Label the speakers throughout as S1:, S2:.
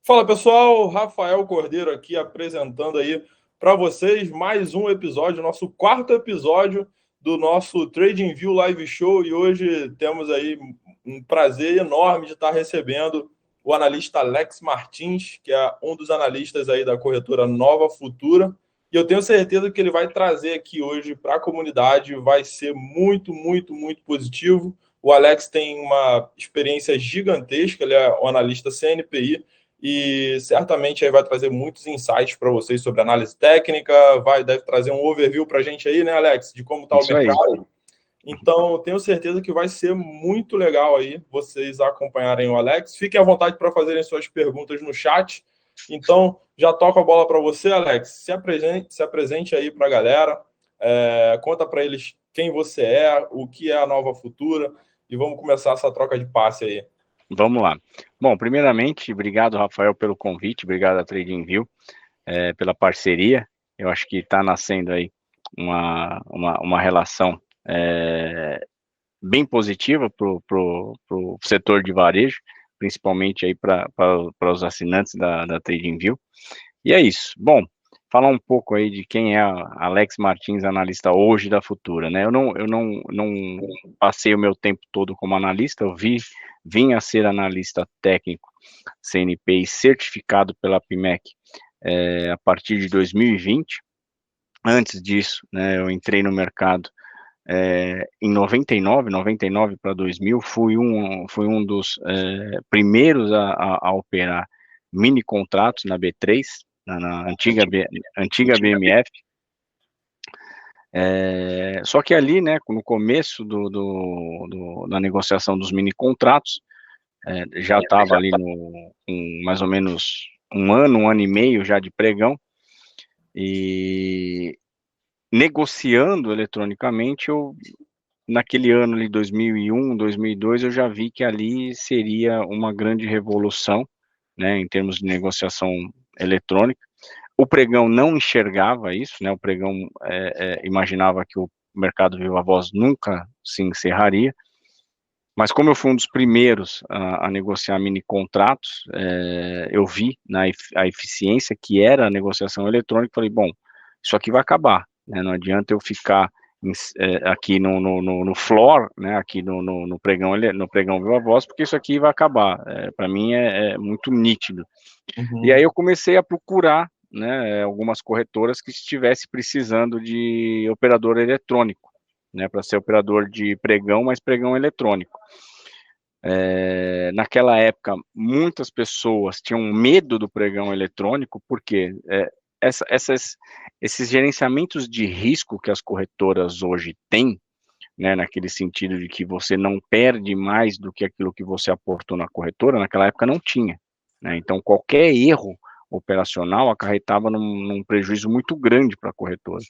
S1: Fala pessoal, Rafael Cordeiro aqui apresentando aí para vocês mais um episódio, nosso quarto episódio do nosso TradingView Live Show, e hoje temos aí um prazer enorme de estar recebendo o analista Alex Martins, que é um dos analistas aí da corretora Nova Futura, e eu tenho certeza que ele vai trazer aqui hoje para a comunidade, vai ser muito positivo. O Alex tem uma experiência gigantesca, ele é um analista CNPI, e certamente aí vai trazer muitos insights para vocês sobre análise técnica, deve trazer um overview para a gente aí, né, Alex, de como está o
S2: Isso aí.
S1: mercado. Então, tenho certeza que vai ser muito legal aí vocês acompanharem o Alex. Fiquem à vontade para fazerem suas perguntas no chat. Então, já toco a bola para você, Alex. Se apresente aí para a galera. Conta para eles quem você é, o que é a Nova Futura, e vamos começar essa troca de passe aí.
S2: Vamos lá. Bom, primeiramente, obrigado, Rafael, pelo convite, obrigado a TradingView pela parceria. Eu acho que está nascendo aí uma relação bem positiva para o setor de varejo, principalmente aí para os assinantes da TradingView. E é isso. Bom, falar um pouco aí de quem é Alex Martins, analista hoje da Futura, né? Eu não passei o meu tempo todo como analista, vim a ser analista técnico CNP e certificado pela PMEC a partir de 2020. Antes disso, né, eu entrei no mercado em 99 para 2000, fui um dos primeiros a operar mini contratos na B3, na antiga BMF. Só que ali, né, no começo da negociação dos mini contratos, já estava ali com mais ou menos um ano e meio já de pregão, e negociando eletronicamente, naquele ano ali, 2001, 2002, eu já vi que ali seria uma grande revolução, né, em termos de negociação eletrônica. O pregão não enxergava isso, né, o pregão imaginava que o mercado viva voz nunca se encerraria, mas como eu fui um dos primeiros a negociar mini contratos, eu vi a eficiência que era a negociação eletrônica, falei, bom, isso aqui vai acabar, né, não adianta eu ficar aqui no floor, né, aqui no pregão viva voz, porque isso aqui vai acabar, para mim é muito nítido. E aí eu comecei a procurar, né, algumas corretoras que estivesse precisando de operador eletrônico, né, para ser operador de pregão, mas pregão eletrônico. Naquela época, muitas pessoas tinham medo do pregão eletrônico, porque esses gerenciamentos de risco que as corretoras hoje têm, né, naquele sentido de que você não perde mais do que aquilo que você aportou na corretora, naquela época não tinha, né, então qualquer erro operacional acarretava num prejuízo muito grande para a corretora.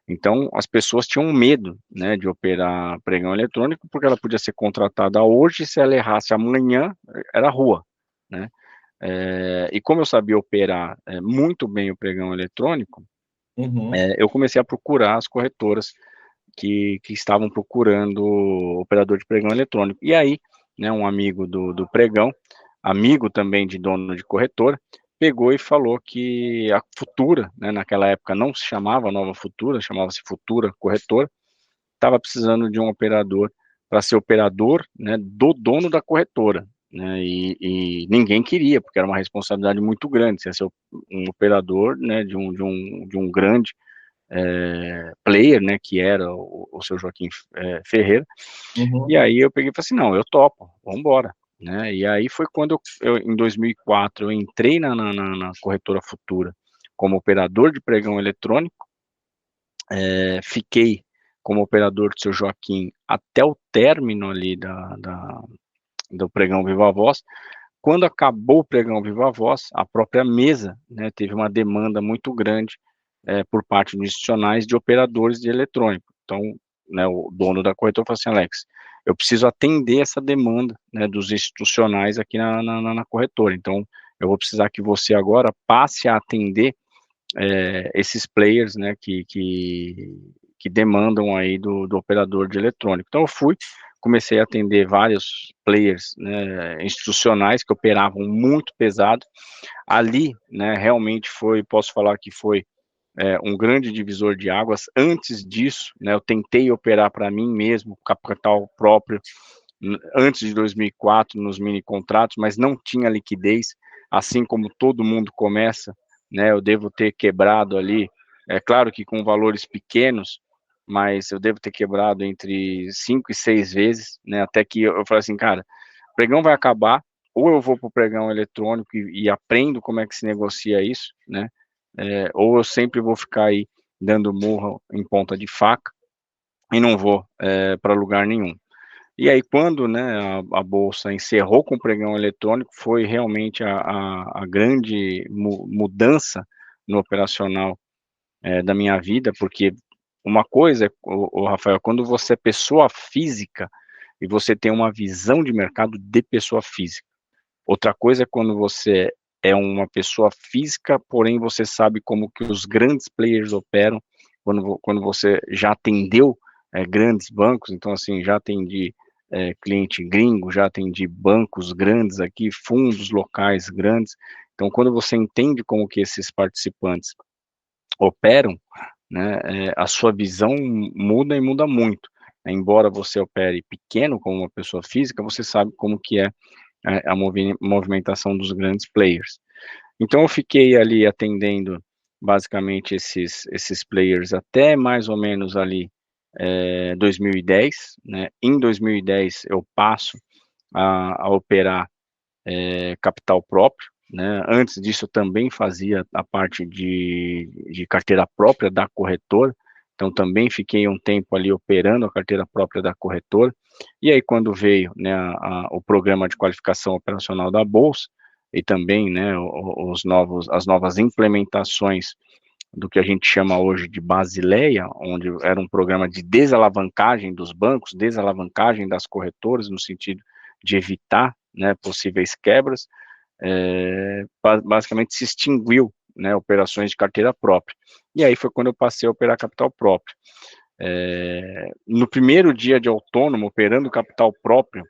S2: Então, as pessoas tinham medo, né, de operar pregão eletrônico, porque ela podia ser contratada hoje, se ela errasse amanhã, era rua, né. E como eu sabia operar muito bem o pregão eletrônico, eu comecei a procurar as corretoras que estavam procurando operador de pregão eletrônico. E aí, né, um amigo do pregão, amigo também de dono de corretora, pegou e falou que a Futura, né, naquela época não se chamava Nova Futura, chamava-se Futura Corretora, estava precisando de um operador para ser operador, né, do dono da corretora, né, e ninguém queria, porque era uma responsabilidade muito grande, você ia ser um operador, né, de um grande player, né, que era o seu Joaquim Ferreira. E aí eu peguei e falei assim, não, eu topo, vamos embora, né, e aí foi quando em 2004, eu entrei na corretora Futura como operador de pregão eletrônico, fiquei como operador do seu Joaquim até o término ali do pregão Viva Voz. Quando acabou o pregão Viva Voz, a própria mesa, né, teve uma demanda muito grande por parte dos institucionais de operadores de eletrônico. Então, né, o dono da corretora falou assim, Alex, eu preciso atender essa demanda, né, dos institucionais aqui na corretora. Então, eu vou precisar que você agora passe a atender esses players, né, que demandam aí do operador de eletrônico. Então, eu fui, comecei a atender vários players, né, institucionais que operavam muito pesado. Ali, né, realmente posso falar que foi um grande divisor de águas. Antes disso, né, eu tentei operar para mim mesmo, capital próprio, antes de 2004, nos mini contratos, mas não tinha liquidez, assim como todo mundo começa, né, eu devo ter quebrado ali, claro que com valores pequenos, mas eu devo ter quebrado entre 5 e 6 vezes, né, até que eu falei assim, cara, o pregão vai acabar, ou eu vou para o pregão eletrônico e aprendo como é que se negocia isso, né, ou eu sempre vou ficar aí dando murro em ponta de faca e não vou para lugar nenhum. E aí, quando, né, a Bolsa encerrou com o pregão eletrônico, foi realmente a grande mudança no operacional da minha vida, porque uma coisa, Rafael, quando você é pessoa física e você tem uma visão de mercado de pessoa física. Outra coisa é quando você é uma pessoa física, porém você sabe como que os grandes players operam, quando você já atendeu grandes bancos, então assim, já atendi cliente gringo, já atendi bancos grandes aqui, fundos locais grandes, então quando você entende como que esses participantes operam, né, a sua visão muda e muda muito. Embora você opere pequeno como uma pessoa física, você sabe como que é a movimentação dos grandes players. Então eu fiquei ali atendendo basicamente esses players até mais ou menos ali 2010, né? Em 2010 eu passo a operar capital próprio, né? Antes disso eu também fazia a parte de carteira própria da corretora, então também fiquei um tempo ali operando a carteira própria da corretora, e aí quando veio, né, o programa de qualificação operacional da Bolsa, e também, né, as novas implementações do que a gente chama hoje de Basileia, onde era um programa de desalavancagem dos bancos, desalavancagem das corretoras, no sentido de evitar, né, possíveis quebras, basicamente se extinguiu, né, operações de carteira própria. E aí foi quando eu passei a operar capital próprio. No primeiro dia de autônomo, operando capital próprio,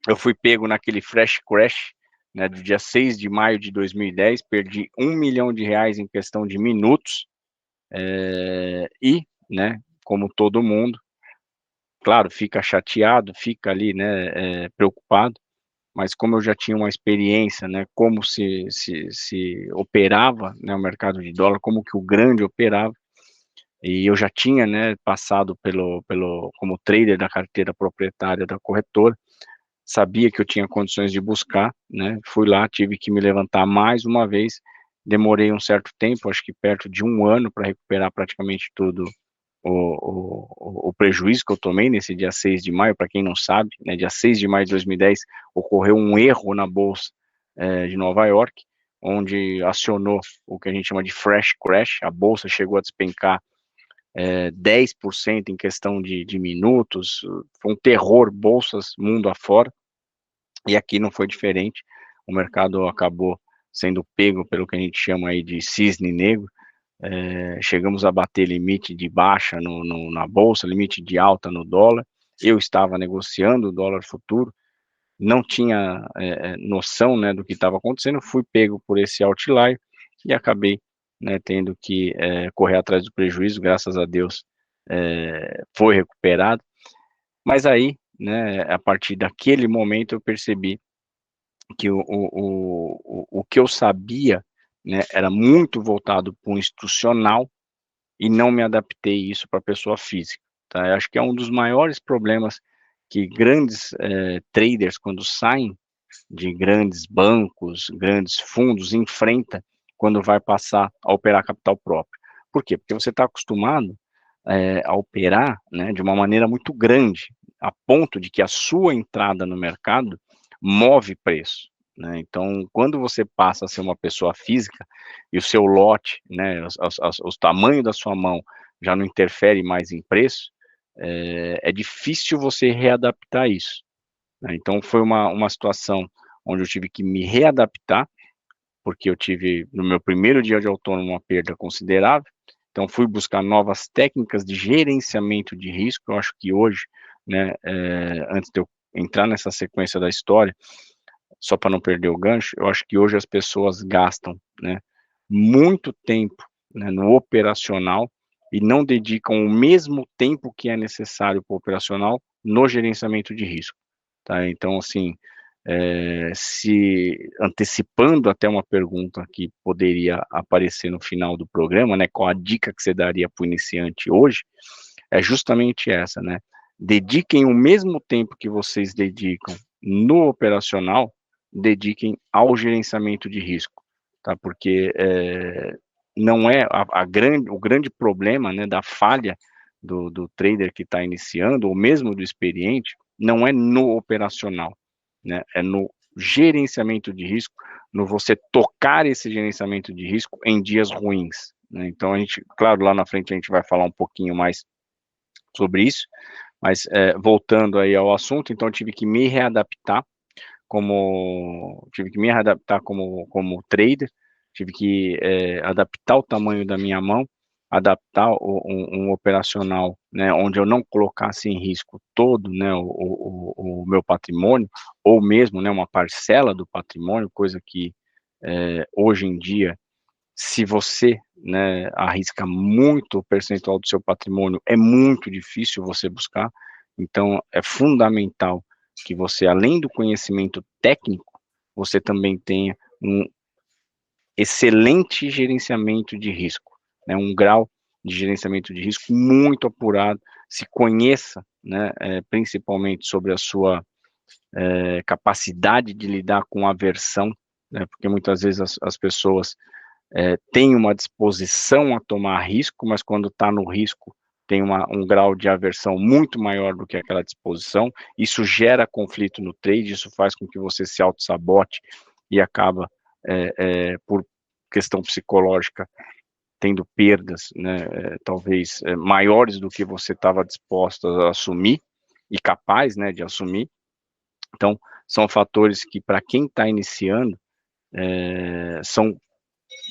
S2: eu fui pego naquele flash crash, né, do dia 6 de maio de 2010, perdi R$1 milhão em questão de minutos, e, né, como todo mundo, claro, fica chateado, fica ali, né, preocupado, mas como eu já tinha uma experiência, né, como se operava, né, o mercado de dólar, como que o grande operava, e eu já tinha, né, passado como trader da carteira proprietária da corretora, sabia que eu tinha condições de buscar, né, fui lá, tive que me levantar mais uma vez, demorei um certo tempo, acho que perto de 1 ano para recuperar praticamente tudo o prejuízo que eu tomei nesse dia 6 de maio, para quem não sabe, né, dia 6 de maio de 2010, ocorreu um erro na Bolsa de Nova York, onde acionou o que a gente chama de flash crash, a Bolsa chegou a despencar 10% em questão de minutos, foi um terror, bolsas mundo afora, e aqui não foi diferente, o mercado acabou sendo pego pelo que a gente chama aí de cisne negro, chegamos a bater limite de baixa na bolsa, limite de alta no dólar. Eu estava negociando o dólar futuro, não tinha noção, né, do que estava acontecendo, fui pego por esse outlier e acabei, né, tendo que correr atrás do prejuízo, graças a Deus foi recuperado. Mas aí, né, a partir daquele momento eu percebi que o que eu sabia, né, era muito voltado para o institucional, e não me adaptei isso para pessoa física, tá? Eu acho que é um dos maiores problemas que grandes traders, quando saem de grandes bancos, grandes fundos, enfrenta quando vai passar a operar capital próprio. Por quê? Porque você está acostumado a operar, né, de uma maneira muito grande, a ponto de que a sua entrada no mercado move preço, né? Então, quando você passa a ser uma pessoa física e o seu lote, né, os tamanhos da sua mão já não interfere mais em preço, é difícil você readaptar isso, né? Então, foi uma situação onde eu tive que me readaptar, porque eu tive, no meu primeiro dia de autônomo, uma perda considerável. Então, fui buscar novas técnicas de gerenciamento de risco. Eu acho que hoje, né, antes de eu entrar nessa sequência da história, só para não perder o gancho, eu acho que hoje as pessoas gastam, né, muito tempo, né, no operacional e não dedicam o mesmo tempo que é necessário para o operacional no gerenciamento de risco, tá? Então, assim, se antecipando até uma pergunta que poderia aparecer no final do programa, né, qual a dica que você daria para o iniciante hoje, é justamente essa, né? Dediquem o mesmo tempo que vocês dedicam no operacional, dediquem ao gerenciamento de risco, tá? Porque não é o grande problema, né, da falha do trader que está iniciando, ou mesmo do experiente, não é no operacional, né? É no gerenciamento de risco, no você tocar esse gerenciamento de risco em dias ruins, né? Então a gente, claro, lá na frente a gente vai falar um pouquinho mais sobre isso, mas voltando aí ao assunto, então eu tive que me readaptar como trader, tive que adaptar o tamanho da minha mão, adaptar um operacional, né, onde eu não colocasse em risco todo, né, o meu patrimônio, ou mesmo, né, uma parcela do patrimônio, coisa que hoje em dia, se você, né, arrisca muito o percentual do seu patrimônio, é muito difícil você buscar. Então, é fundamental que você, além do conhecimento técnico, você também tenha um excelente gerenciamento de risco, né, um grau de gerenciamento de risco muito apurado, se conheça, né, principalmente sobre a sua capacidade de lidar com aversão, né, porque muitas vezes as pessoas tem uma disposição a tomar risco, mas quando está no risco tem um grau de aversão muito maior do que aquela disposição. Isso gera conflito no trade, isso faz com que você se auto-sabote e acaba, por questão psicológica, tendo perdas, né, talvez maiores do que você estava disposto a assumir e capaz, né, de assumir. Então, são fatores que, para quem está iniciando, são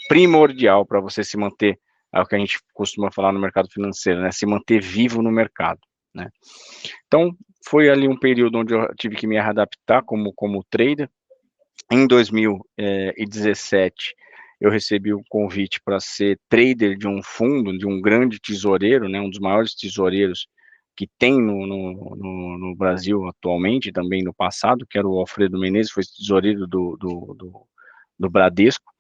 S2: primordial para você se manter, é o que a gente costuma falar no mercado financeiro, né, se manter vivo no mercado, né. Então, foi ali um período onde eu tive que me adaptar como trader. Em 2017, eu recebi o convite para ser trader de um fundo, de um grande tesoureiro, né, um dos maiores tesoureiros que tem no Brasil atualmente, também no passado, que era o Alfredo Menezes, foi tesoureiro do Bradesco.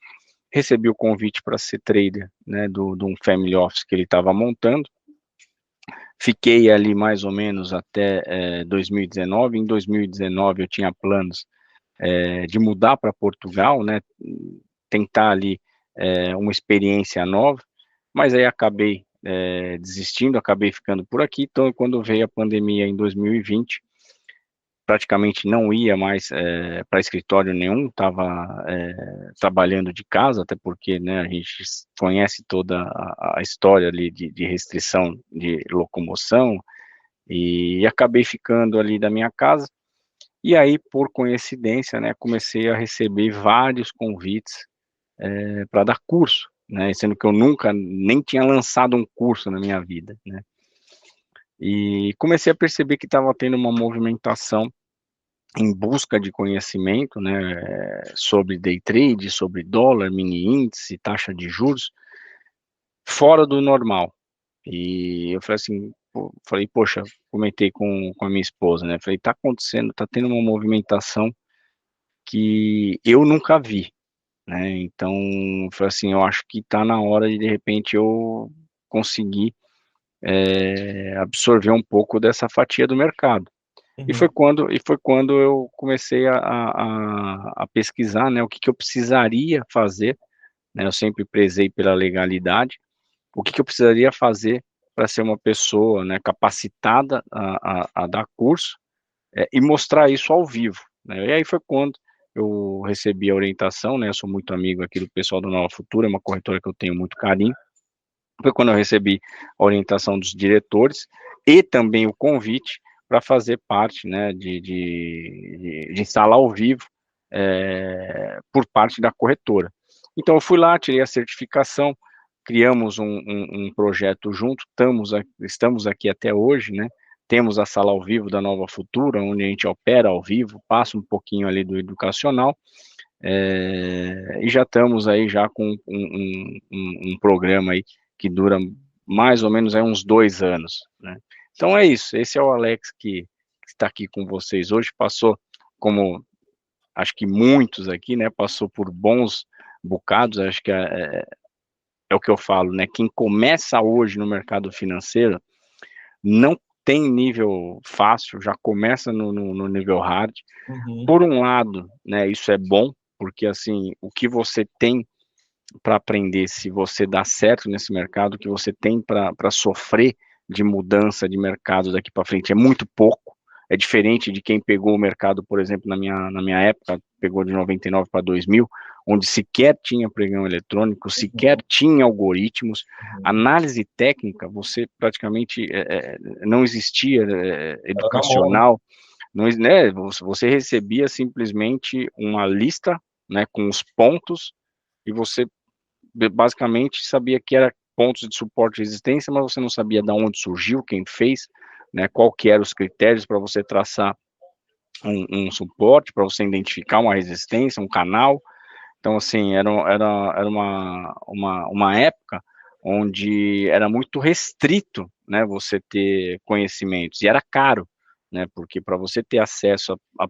S2: Recebi o convite para ser trader, né, de um family office que ele estava montando. Fiquei ali mais ou menos até 2019. Em 2019 eu tinha planos de mudar para Portugal, né, tentar ali uma experiência nova, mas aí acabei desistindo, acabei ficando por aqui. Então, quando veio a pandemia em 2020, praticamente não ia mais para escritório nenhum, estava trabalhando de casa, até porque, né, a gente conhece toda a história ali de restrição de locomoção, e acabei ficando ali da minha casa. E aí, por coincidência, né, comecei a receber vários convites para dar curso, né, sendo que eu nunca nem tinha lançado um curso na minha vida, né. E comecei a perceber que estava tendo uma movimentação em busca de conhecimento, né, sobre day trade, sobre dólar, mini índice, taxa de juros, fora do normal. E eu falei assim, poxa, comentei com a minha esposa, né, falei, tá acontecendo, tá tendo uma movimentação que eu nunca vi, né, então, eu falei assim, eu acho que tá na hora de repente, eu conseguir absorver um pouco dessa fatia do mercado.
S1: Uhum.
S2: E foi quando eu comecei a pesquisar, né, o que que eu precisaria fazer, né, eu sempre prezei pela legalidade, o que que eu precisaria fazer para ser uma pessoa, né, capacitada a dar curso, e mostrar isso ao vivo, né. E aí foi quando eu recebi a orientação, né, eu sou muito amigo aqui do pessoal do Nova Futura, é uma corretora que eu tenho muito carinho, foi quando eu recebi a orientação dos diretores e também o convite para fazer parte, né, de instalar ao vivo por parte da corretora. Então eu fui lá, tirei a certificação, criamos um projeto junto, estamos aqui até hoje, né, temos a sala ao vivo da Nova Futura, onde a gente opera ao vivo, passa um pouquinho ali do educacional, e já estamos aí já com um programa aí que dura mais ou menos aí uns 2 anos, né? Então é isso, esse é o Alex que está aqui com vocês hoje, passou, como acho que muitos aqui, né, passou por bons bocados, acho que é o que eu falo, né, quem começa hoje no mercado financeiro, não tem nível fácil, já começa no nível hard.
S1: Uhum.
S2: Por um lado, né, isso é bom, porque assim, o que você tem para aprender, se você dá certo nesse mercado, o que você tem para sofrer de mudança de mercado daqui para frente é muito pouco. É diferente de quem pegou o mercado, por exemplo, na minha época, pegou de 99 para 2000, onde sequer tinha pregão eletrônico, sequer tinha algoritmos,
S1: Uhum.
S2: análise técnica, você praticamente não existia
S1: Era na mão, né?
S2: educacional, não, né, você recebia simplesmente uma lista, né, com os pontos, e você basicamente sabia que era pontos de suporte e resistência, mas você não sabia de onde surgiu, quem fez, né, qual que eram os critérios para você traçar um suporte, para você identificar uma resistência, um canal. Então, assim, era uma época onde era muito restrito, né, você ter conhecimentos, e era caro, né, porque para você ter acesso a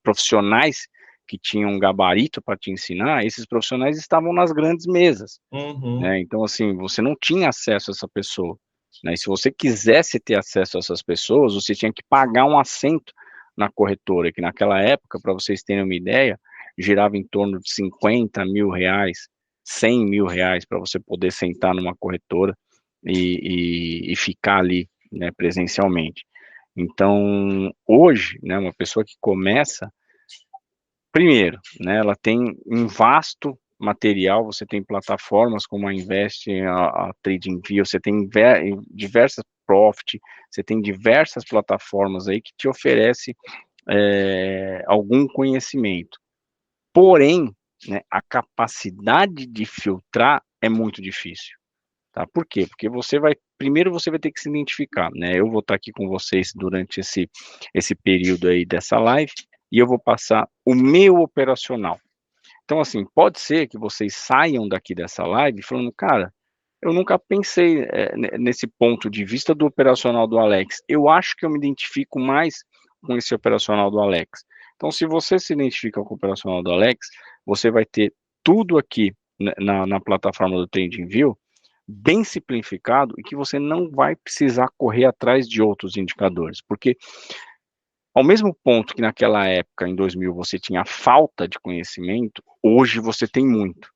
S2: profissionais que tinham um gabarito para te ensinar, esses profissionais estavam nas grandes mesas,
S1: Uhum.
S2: né, então, assim, você não tinha acesso a essa pessoa, né, e se você quisesse ter acesso a essas pessoas, você tinha que pagar um assento na corretora, que naquela época, para vocês terem uma ideia, girava em torno de 50 mil reais, 100 mil reais para você poder sentar numa corretora e ficar ali, né, presencialmente. Então, hoje, né, uma pessoa que começa, primeiro, né, ela tem um vasto material, você tem plataformas como a Invest, a TradingView, você tem diversas Profit, você tem diversas plataformas aí que te oferece algum conhecimento. Porém, né, a capacidade de filtrar é muito difícil, tá? Por quê? Porque primeiro você vai ter que se identificar, né? Eu vou estar aqui com vocês durante esse período aí dessa live e eu vou passar o meu operacional. Então, assim, pode ser que vocês saiam daqui dessa live falando, cara, eu nunca pensei nesse ponto de vista do operacional do Alex. Eu acho que eu me identifico mais com esse operacional do Alex. Então, se você se identifica com o operacional do Alex, você vai ter tudo aqui na plataforma do TradingView bem simplificado e que você não vai precisar correr atrás de outros indicadores, porque ao mesmo ponto que naquela época, em 2000, você tinha falta de conhecimento, hoje você tem muito.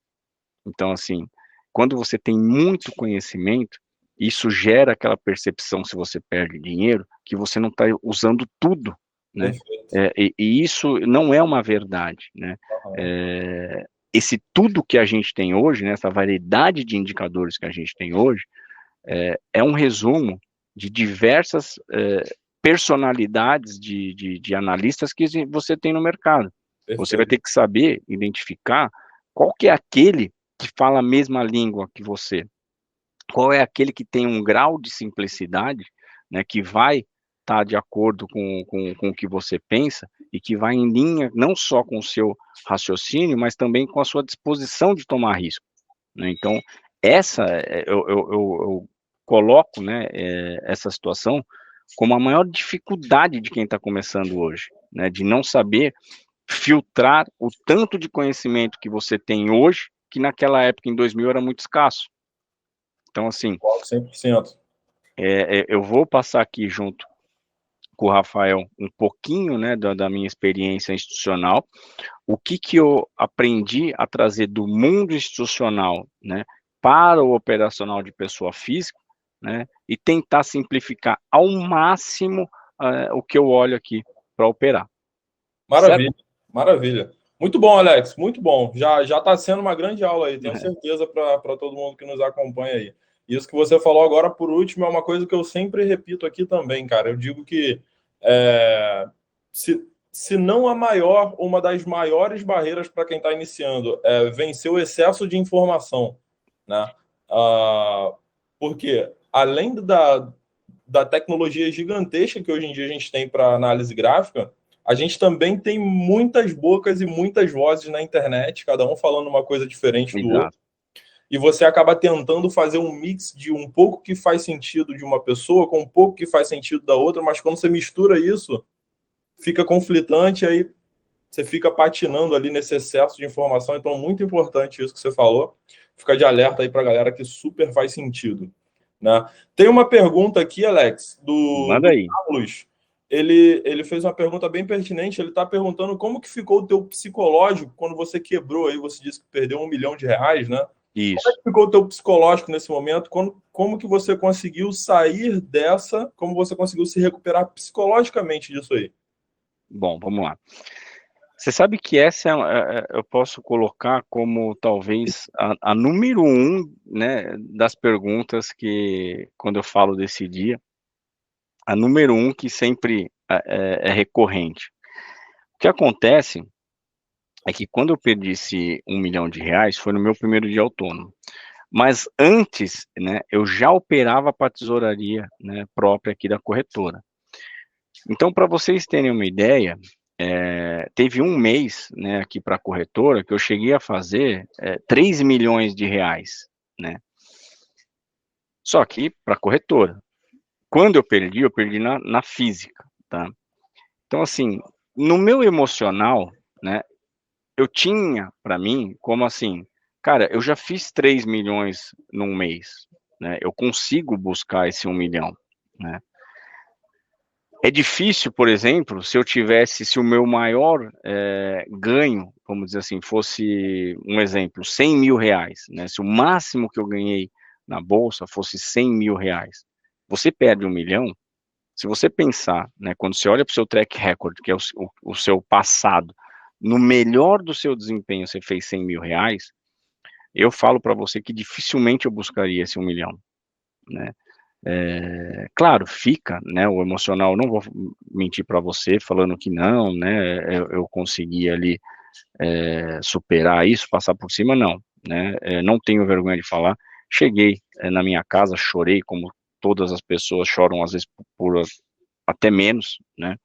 S2: Então, assim, quando você tem muito conhecimento, isso gera aquela percepção, se você perde dinheiro, que você não está usando tudo, né?
S1: Perfeito.
S2: E isso não é uma verdade, né?
S1: Aham.
S2: É, esse tudo que a gente tem hoje, né, essa variedade de indicadores que a gente tem hoje, é um resumo de diversas personalidades de analistas que você tem no mercado. Você vai
S1: Perfeito.
S2: ter que saber identificar qual que é aquele que fala a mesma língua que você, qual é aquele que tem um grau de simplicidade, né, que vai estar de acordo com o que você pensa e que vai em linha não só com o seu raciocínio, mas também com a sua disposição de tomar risco, né? Então, eu coloco, né, essa situação como a maior dificuldade de quem está começando hoje, né, de não saber filtrar o tanto de conhecimento que você tem hoje, que naquela época, em 2000, era muito escasso. Então, assim,
S1: Concordo 100%.
S2: eu vou passar aqui junto com o Rafael um pouquinho, né, da minha experiência institucional, o que eu aprendi a trazer do mundo institucional, né, para o operacional de pessoa física, né, e tentar simplificar ao máximo o que eu olho aqui para operar, certo?
S1: Maravilha, maravilha. Muito bom, Alex, muito bom. Já está sendo uma grande aula aí, tenho certeza para todo mundo que nos acompanha aí. Isso que você falou agora, por último, é uma coisa que eu sempre repito aqui também, cara. Eu digo que se não a maior, uma das maiores barreiras para quem está iniciando é vencer o excesso de informação, né? Porque além da tecnologia gigantesca que hoje em dia a gente tem para análise gráfica, a gente também tem muitas bocas e muitas vozes na internet, cada um falando uma coisa diferente do
S2: Exato.
S1: outro, e você acaba tentando fazer um mix de um pouco que faz sentido de uma pessoa com um pouco que faz sentido da outra, mas quando você mistura isso, fica conflitante, aí você fica patinando ali nesse excesso de informação. Então, muito importante isso que você falou. Fica de alerta aí para a galera que super faz sentido. Né? Tem uma pergunta aqui, Alex,
S2: Manda
S1: do
S2: aí.
S1: Carlos. Ele fez uma pergunta bem pertinente. Ele está perguntando como que ficou o teu psicológico quando você quebrou aí, você disse que perdeu R$ 1 milhão, né? Como é
S2: Isso.
S1: que ficou o teu psicológico nesse momento? Como que você conseguiu sair dessa? Como você conseguiu se recuperar psicologicamente disso aí?
S2: Bom, vamos lá. Você sabe que essa eu posso colocar como talvez a número um, né, das perguntas que, quando eu falo desse dia, a número um que sempre é recorrente. O que acontece é que quando eu perdi esse R$ 1 milhão, foi no meu primeiro dia autônomo. Mas antes, né, eu já operava para a tesouraria, né, própria aqui da corretora. Então, para vocês terem uma ideia, teve um mês, né, aqui para a corretora que eu cheguei a fazer R$ 3 milhões, né? Só que para a corretora. Quando eu perdi na física, tá? Então, assim, no meu emocional, né, eu tinha para mim como assim, cara, eu já fiz 3 milhões num mês, né? Eu consigo buscar esse 1 milhão, né? É difícil, por exemplo, se o meu maior ganho, vamos dizer assim, fosse um exemplo, R$ 100 mil, né? Se o máximo que eu ganhei na bolsa fosse R$ 100 mil, você perde 1 milhão. Se você pensar, né, quando você olha para o seu track record, que é o seu passado, no melhor do seu desempenho você fez R$ 100 mil, eu falo para você que dificilmente eu buscaria esse 1 milhão, né? Claro, fica, né, o emocional, não vou mentir para você falando que não, né, eu consegui ali superar isso, passar por cima, não, né, não tenho vergonha de falar, cheguei na minha casa, chorei como todas as pessoas choram, às vezes por até menos, né,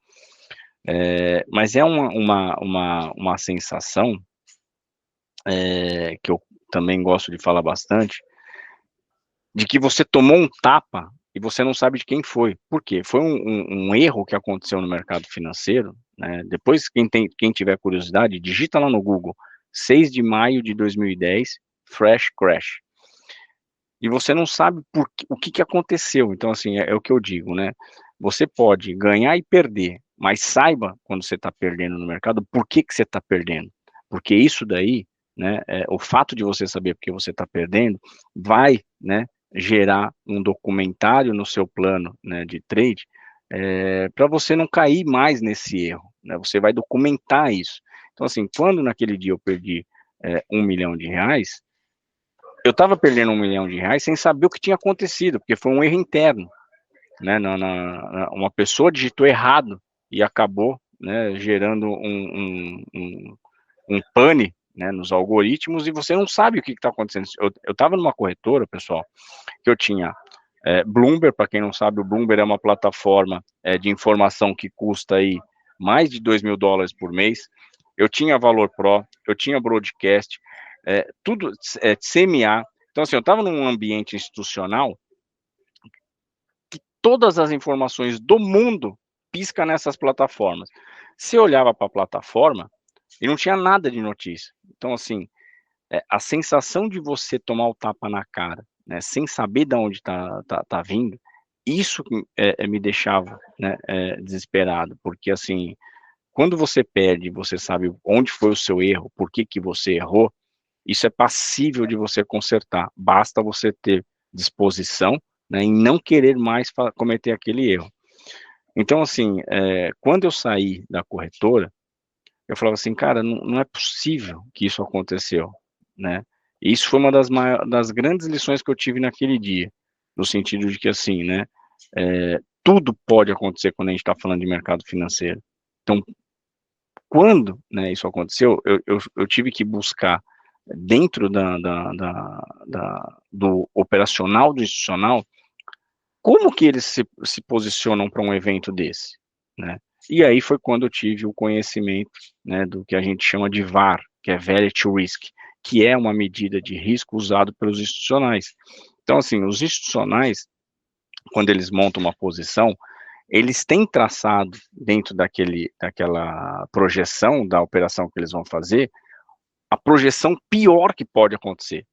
S2: mas é uma sensação que eu também gosto de falar bastante, de que você tomou um tapa e você não sabe de quem foi. Por quê? Foi um erro que aconteceu no mercado financeiro, né? Depois, quem tiver curiosidade, digita lá no Google, 6 de maio de 2010, Fresh Crash. E você não sabe o que aconteceu. Então, assim, é o que eu digo, né? Você pode ganhar e perder, mas saiba quando você está perdendo no mercado, por que você está perdendo. Porque isso daí, né, o fato de você saber por que você está perdendo, vai, né, gerar um documentário no seu plano, né, de trade, para você não cair mais nesse erro, né? Você vai documentar isso. Então, assim, quando naquele dia eu perdi R$ 1 milhão, eu estava perdendo R$ 1 milhão sem saber o que tinha acontecido, porque foi um erro interno, né? Uma pessoa digitou errado e acabou, né, gerando um pane, né, nos algoritmos, e você não sabe o que está acontecendo. Eu estava numa corretora, pessoal, que eu tinha Bloomberg. Para quem não sabe, o Bloomberg é uma plataforma de informação que custa aí mais de US$ 2.000 por mês. Eu tinha Valor Pro, eu tinha Broadcast, tudo CMA. Então, assim, eu estava num ambiente institucional que todas as informações do mundo pisca nessas plataformas. Você olhava para a plataforma e não tinha nada de notícia. Então, assim, a sensação de você tomar o tapa na cara, né, sem saber de onde tá vindo, isso me deixava, né, desesperado, porque assim, quando você perde, você sabe onde foi o seu erro, por que que você errou, isso é passível de você consertar, basta você ter disposição, né, em não querer mais cometer aquele erro. Então, assim, quando eu saí da corretora, eu falava assim, cara, não é possível que isso aconteceu, né? E isso foi uma das grandes lições que eu tive naquele dia, no sentido de que, assim, né, tudo pode acontecer quando a gente está falando de mercado financeiro. Então, quando, né, isso aconteceu, eu tive que buscar dentro do operacional, do institucional, como que eles se posicionam para um evento desse, né? E aí foi quando eu tive o conhecimento, né, do que a gente chama de VAR, que é Value to Risk, que é uma medida de risco usado pelos institucionais. Então, assim, os institucionais, quando eles montam uma posição, eles têm traçado dentro daquela projeção da operação que eles vão fazer, a projeção pior que pode acontecer.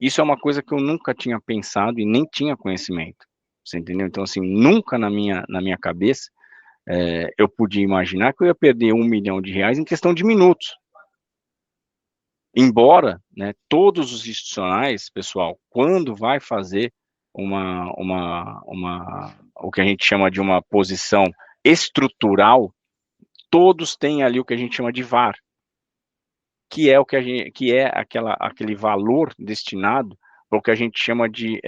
S2: Isso é uma coisa que eu nunca tinha pensado e nem tinha conhecimento. Você entendeu? Então, assim, nunca na minha cabeça eu podia imaginar que eu ia perder R$ 1 milhão em questão de minutos. Embora, né, todos os institucionais, pessoal, quando vai fazer o que a gente chama de uma posição estrutural, todos têm ali o que a gente chama de VAR, que é aquele valor destinado para o que a gente chama de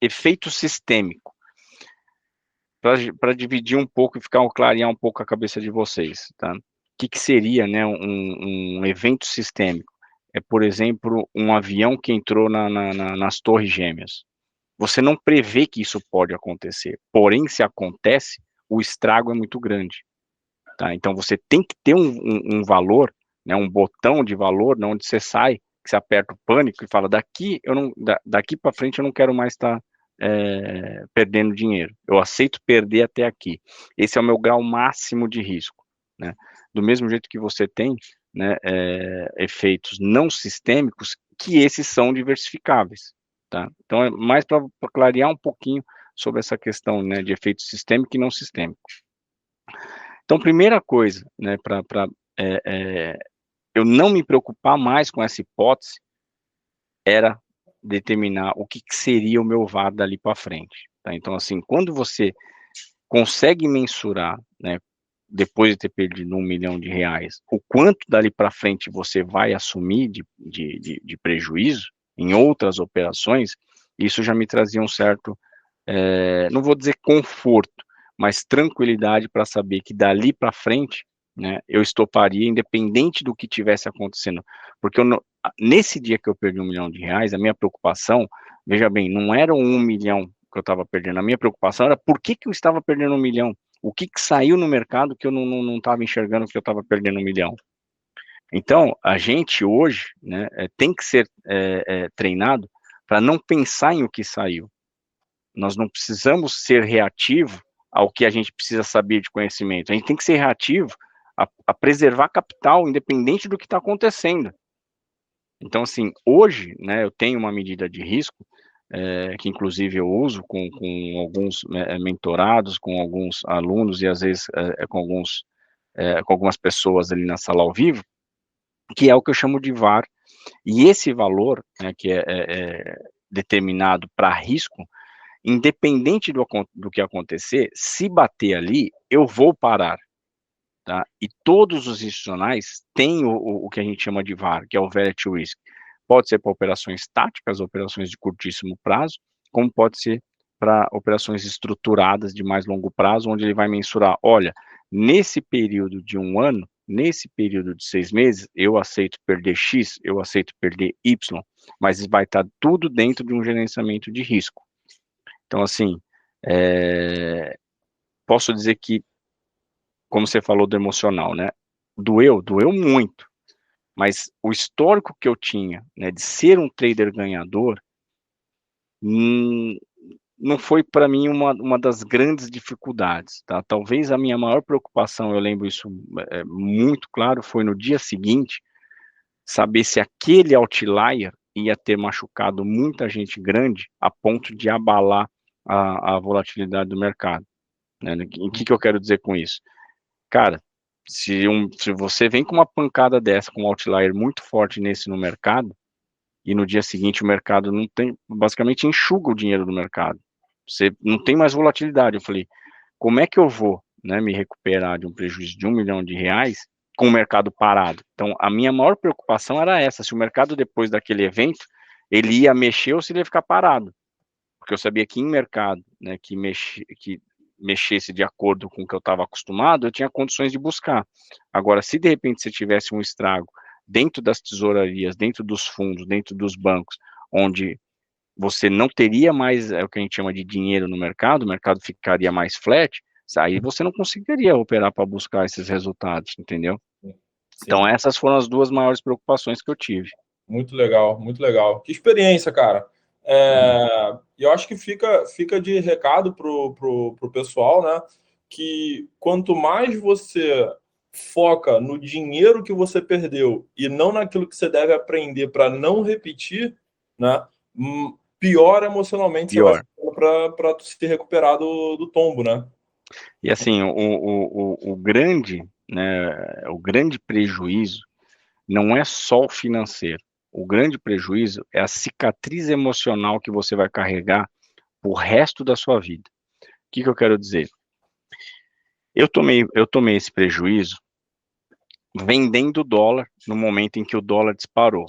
S2: efeito sistêmico. Para dividir um pouco e clarear um pouco a cabeça de vocês, tá? O que seria, né, um evento sistêmico? É, por exemplo, um avião que entrou nas Torres Gêmeas. Você não prevê que isso pode acontecer, porém, se acontece, o estrago é muito grande. Tá? Então, você tem que ter um valor, né, um botão de valor, né, onde você sai, que você aperta o pânico e fala, daqui para frente eu não quero mais estar perdendo dinheiro. Eu aceito perder até aqui. Esse é o meu grau máximo de risco. Né? Do mesmo jeito que você tem, né, efeitos não sistêmicos, que esses são diversificáveis. Tá? Então, é mais para clarear um pouquinho sobre essa questão, né, de efeito sistêmico e não sistêmico. Então, primeira coisa, né, para eu não me preocupar mais com essa hipótese, era determinar o que seria o meu VAR dali para frente. Tá? Então, assim, quando você consegue mensurar, né, depois de ter perdido R$ 1 milhão, o quanto dali para frente você vai assumir de prejuízo em outras operações, isso já me trazia um certo, não vou dizer conforto, mas tranquilidade para saber que dali para frente, né, eu estoparia independente do que tivesse acontecendo, porque nesse dia que eu perdi R$ 1 milhão, a minha preocupação, veja bem, não era o 1 milhão que eu estava perdendo, a minha preocupação era por que eu estava perdendo 1 milhão, o que saiu no mercado que eu não estava enxergando que eu estava perdendo 1 milhão. Então, a gente hoje, né, tem que ser treinado para não pensar em o que saiu. Nós não precisamos ser reativo ao que a gente precisa saber de conhecimento. A gente tem que ser reativo a preservar capital, independente do que está acontecendo. Então, assim, hoje, né, eu tenho uma medida de risco, que inclusive eu uso com alguns mentorados, com alguns alunos e às vezes com algumas pessoas ali na sala ao vivo, que é o que eu chamo de VAR. E esse valor, né, que é determinado para risco, independente do que acontecer, se bater ali, eu vou parar. Tá? E todos os institucionais têm o que a gente chama de VAR, que é o Value to Risk. Pode ser para operações táticas, operações de curtíssimo prazo, como pode ser para operações estruturadas de mais longo prazo, onde ele vai mensurar, olha, nesse período de 1 ano, nesse período de 6 meses, eu aceito perder X, eu aceito perder Y, mas vai estar tudo dentro de um gerenciamento de risco. Então, assim, posso dizer que, como você falou do emocional, né? Doeu muito, mas o histórico que eu tinha, né, de ser um trader ganhador, não foi para mim uma das grandes dificuldades, tá? Talvez a minha maior preocupação, eu lembro isso muito claro, foi no dia seguinte, saber se aquele outlier ia ter machucado muita gente grande a ponto de abalar a volatilidade do mercado. Né? O que eu quero dizer com isso? Cara, se você vem com uma pancada dessa, com um outlier muito forte no mercado, e no dia seguinte o mercado não tem, basicamente enxuga o dinheiro do mercado. Você não tem mais volatilidade. Eu falei, como é que eu vou, né, me recuperar de um prejuízo de R$ 1 milhão com o mercado parado? Então, a minha maior preocupação era essa, se o mercado depois daquele evento, ele ia mexer ou se ele ia ficar parado. Porque eu sabia que em mercado, né, que mexesse de acordo com o que eu estava acostumado, eu tinha condições de buscar. Agora, se de repente você tivesse um estrago dentro das tesourarias, dentro dos fundos, dentro dos bancos, onde você não teria mais o que a gente chama de dinheiro no mercado, o mercado ficaria mais flat, aí você não conseguiria operar para buscar esses resultados, entendeu? Então
S1: Sim,
S2: essas foram as duas maiores preocupações que eu tive.
S1: muito legal, muito legal. Que experiência, cara. Eu acho que fica de recado pro pessoal, né? Que quanto mais você foca no dinheiro que você perdeu e não naquilo que você deve aprender para não repetir, né? Pior emocionalmente você vai
S2: Pior.
S1: ficar para se recuperar do tombo, né?
S2: E assim, o grande, né, o grande prejuízo não é só o financeiro. O grande prejuízo é a cicatriz emocional que você vai carregar o resto da sua vida. O que eu quero dizer? Eu tomei esse prejuízo vendendo dólar no momento em que o dólar disparou,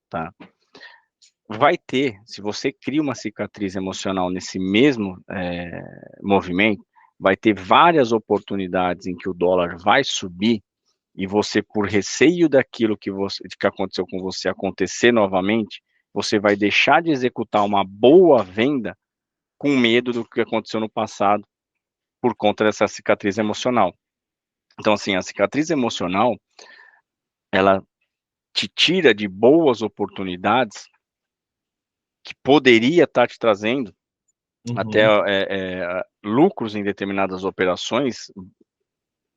S2: tá? Vai ter, se você cria uma cicatriz emocional nesse mesmo movimento, vai ter várias oportunidades em que o dólar vai subir e você, por receio daquilo que aconteceu com você acontecer novamente, você vai deixar de executar uma boa venda com medo do que aconteceu no passado por conta dessa cicatriz emocional. Então, assim, a cicatriz emocional, ela te tira de boas oportunidades que poderia estar te trazendo até
S1: Uhum.
S2: lucros em determinadas operações,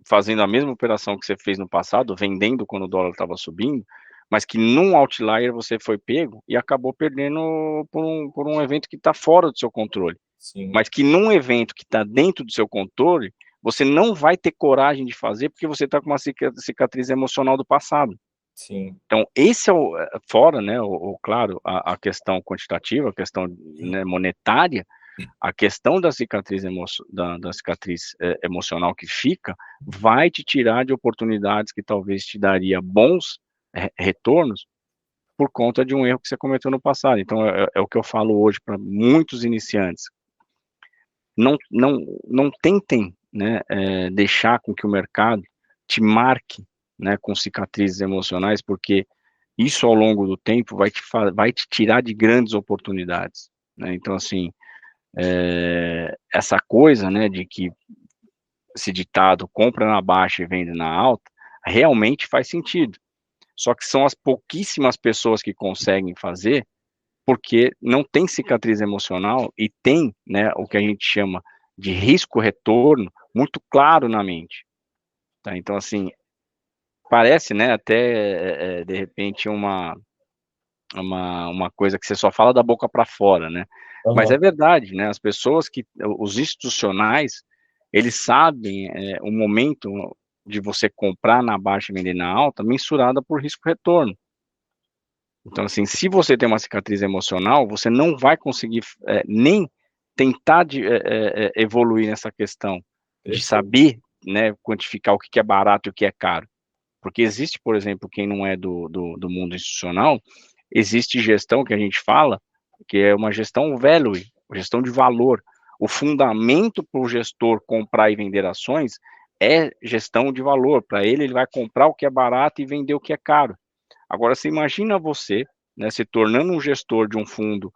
S2: fazendo a mesma operação que você fez no passado, vendendo quando o dólar estava subindo, mas que num outlier você foi pego e acabou perdendo por um evento que está fora do seu controle.
S1: Sim,
S2: Mas que num evento que está dentro do seu controle, você não vai ter coragem de fazer porque você está com uma cicatriz emocional do passado.
S1: sim.
S2: Então, esse é fora, né, claro, a questão quantitativa, a questão, né, monetária, a questão da cicatriz, da cicatriz emocional que fica, vai te tirar de oportunidades que talvez te daria bons retornos por conta de um erro que você cometeu no passado. Então, é o que eu falo hoje para muitos iniciantes. Não tentem, né, deixar com que o mercado te marque, né, com cicatrizes emocionais, porque isso ao longo do tempo vai te tirar de grandes oportunidades, né? Então, assim, essa coisa, né, de que esse ditado compra na baixa e vende na alta, realmente faz sentido. Só que são as pouquíssimas pessoas que conseguem fazer, porque não tem cicatriz emocional e tem, né, o que a gente chama de risco-retorno muito claro na mente. Tá? Então, assim, parece, né, até de repente uma coisa que você só fala da boca para fora, né? Mas é
S1: Aham.
S2: verdade, né? As pessoas os institucionais, eles sabem o momento de você comprar na baixa e vender na alta, mensurada por risco-retorno. Então, assim, se você tem uma cicatriz emocional, você não vai conseguir nem tentar evoluir nessa questão de
S1: Perfeito.
S2: saber, né, quantificar o que é barato e o que é caro. Porque existe, por exemplo, quem não é do mundo institucional, existe gestão que a gente fala, que é uma gestão value, gestão de valor. O fundamento para o gestor comprar e vender ações é gestão de valor. Para ele vai comprar o que é barato e vender o que é caro. Agora, você imagina você, né, se tornando um gestor de um fundo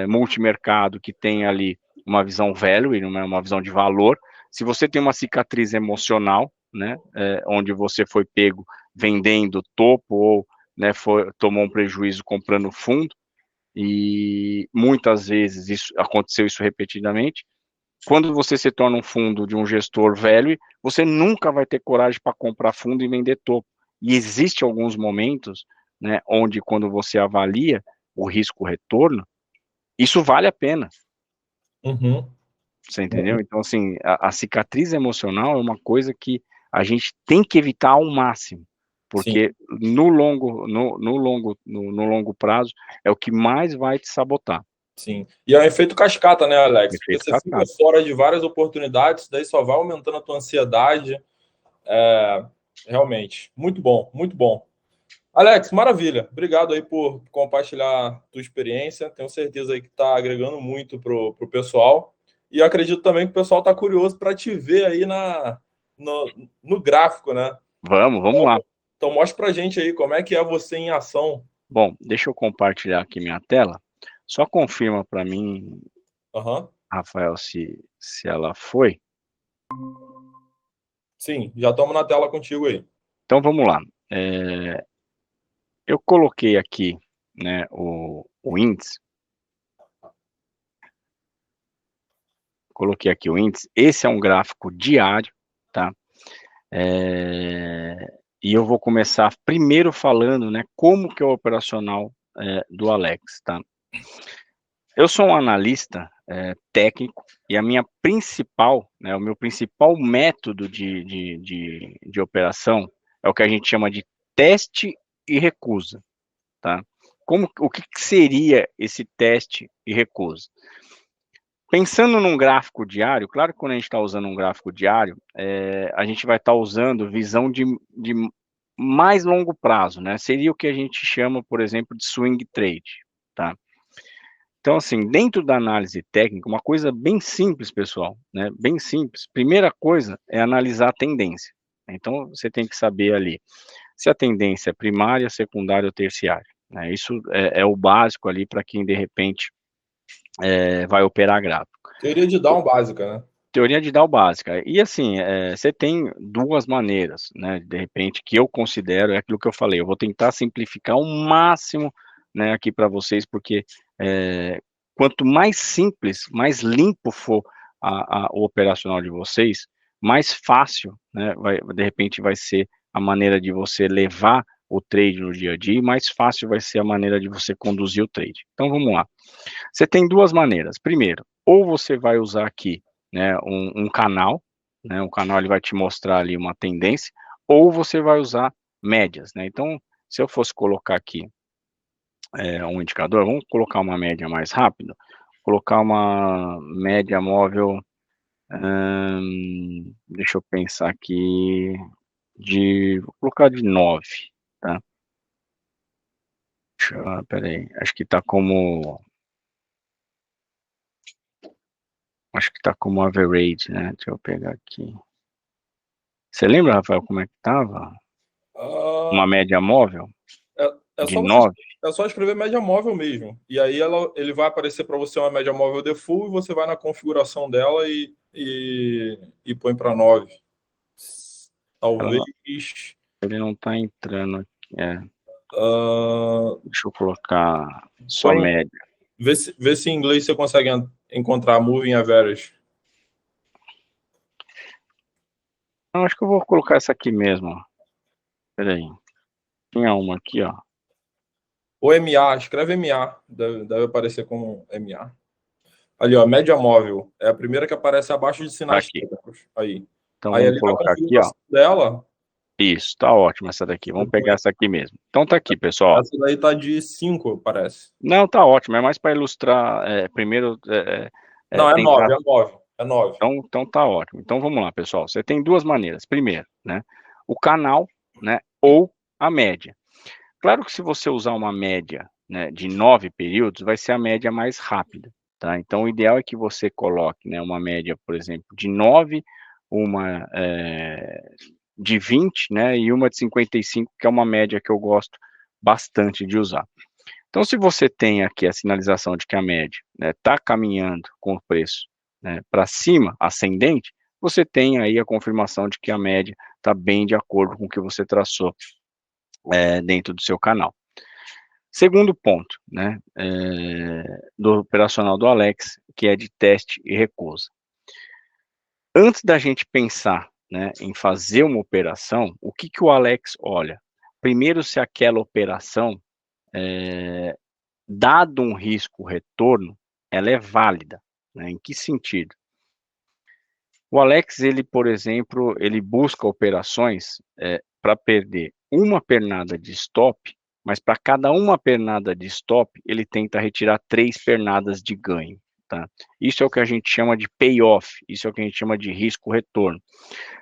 S2: multimercado que tem ali uma visão value, uma visão de valor. Se você tem uma cicatriz emocional, né, onde você foi pego vendendo topo ou, né, tomou um prejuízo comprando fundo, e muitas vezes aconteceu isso repetidamente. Quando você se torna um fundo de um gestor velho, você nunca vai ter coragem para comprar fundo e vender topo. E existe alguns momentos, né, onde quando você avalia o risco-retorno, isso vale a pena.
S1: Uhum.
S2: Você entendeu? Então, assim, a cicatriz emocional é uma coisa que a gente tem que evitar ao máximo,
S1: Sim,
S2: porque no longo prazo é o que mais vai te sabotar.
S1: sim. E é um efeito cascata, né, Alex? Porque
S2: Efeito
S1: você fica
S2: cascata.
S1: fora de várias oportunidades, daí só vai aumentando a tua ansiedade. Realmente. Muito bom, muito bom. Alex, maravilha. Obrigado aí por compartilhar tua experiência. Tenho certeza aí que está agregando muito pro pessoal. E acredito também que o pessoal está curioso para te ver aí no gráfico, né?
S2: Vamos lá.
S1: Então mostra pra gente aí como é que é você em ação.
S2: Bom, deixa eu compartilhar aqui minha tela, Só confirma para mim,
S1: Aham.
S2: Rafael, se ela foi.
S1: Sim, já estamos na tela contigo aí.
S2: Então vamos lá. Eu coloquei aqui, né, o índice. Coloquei aqui o índice. Esse é um gráfico diário, tá? E eu vou começar primeiro falando, né, como que é o operacional do Alex, tá? Eu sou um analista técnico e a minha principal, né, o meu principal método de operação é o que a gente chama de teste e recusa, tá? O que seria esse teste e recusa? Pensando num gráfico diário, claro que quando a gente está usando um gráfico diário, a gente vai estar usando visão de mais longo prazo, né? Seria o que a gente chama, por exemplo, de swing trade, tá? Então, assim, dentro da análise técnica, uma coisa bem simples, pessoal, né? Bem simples. Primeira coisa é analisar a tendência. Então, você tem que saber ali se a tendência é primária, secundária ou terciária, né? Isso é o básico ali para quem, de repente, vai operar gráfico.
S1: Teoria de Down básica, né?
S2: Teoria de Dow básica. E assim, você tem duas maneiras, né? De repente, que eu considero, é aquilo que eu falei, eu vou tentar simplificar o máximo, né, aqui para vocês, porque quanto mais simples, mais limpo for o operacional de vocês, mais fácil, né, de repente vai ser a maneira de você levar o trade no dia a dia, e mais fácil vai ser a maneira de você conduzir o trade. Então vamos lá. Você tem duas maneiras. Primeiro, ou você vai usar aqui, né, um canal, né, um canal ele vai te mostrar ali uma tendência, ou você vai usar médias, né? Então, se eu fosse colocar aqui um indicador, vamos colocar uma média mais rápido, colocar uma média móvel, deixa eu pensar aqui, vou colocar de 9, tá? Peraí, acho que tá como average, né? Deixa eu pegar aqui. Você lembra, Rafael, como é que tava?
S1: Ah,
S2: Uma média móvel
S1: é
S2: de
S1: só você
S2: 9?
S1: é só escrever média móvel mesmo. E aí ele vai aparecer para você uma média móvel default e você vai na configuração dela e põe para 9. Talvez.
S2: Ele não tá entrando aqui.
S1: ah,
S2: Deixa eu colocar só
S1: põe,
S2: média.
S1: vê se em inglês você consegue encontrar moving average.
S2: Não, acho que eu vou colocar essa aqui mesmo. Ó. Peraí. Tinha uma aqui, ó.
S1: Ou MA, escreve MA, deve aparecer como MA. Ali, ó, média móvel. É a primeira que aparece abaixo de
S2: Tá
S1: sinais
S2: aqui.
S1: técnicos. Aí.
S2: Então
S1: Aí
S2: vamos
S1: ali na
S2: colocar aqui, ó.
S1: configuração dela,
S2: Isso, tá ótimo essa daqui. Vamos pegar essa aqui mesmo. Então tá aqui, pessoal.
S1: essa daí tá de 5 parece.
S2: Não, tá ótimo. É mais para ilustrar. Primeiro,
S1: Não, é
S2: tentar.
S1: 9 é 9 é 9.
S2: Então tá ótimo. Então vamos lá, pessoal. Você tem duas maneiras. Primeiro, né? O canal, né? Ou a média. Claro que se você usar uma média, né, de 9 períodos, vai ser a média mais rápida, tá? Então, o ideal é que você coloque, né, uma média, por exemplo, de 9, uma de 20, né, e uma de 55, que é uma média que eu gosto bastante de usar. Então, se você tem aqui a sinalização de que a média está caminhando com o preço, né, para cima, ascendente, você tem aí a confirmação de que a média está bem de acordo com o que você traçou dentro do seu canal. Segundo ponto, né, do operacional do Alex, que é de teste e recusa. Antes da gente pensar, né, em fazer uma operação, o que o Alex olha? Primeiro, se aquela operação, dado um risco-retorno, ela é válida. Né? Em que sentido? O Alex, ele, por exemplo, ele busca operações para perder uma pernada de stop, mas para cada uma pernada de stop, ele tenta retirar 3 pernadas de ganho. Tá? Isso é o que a gente chama de payoff, isso é o que a gente chama de risco-retorno.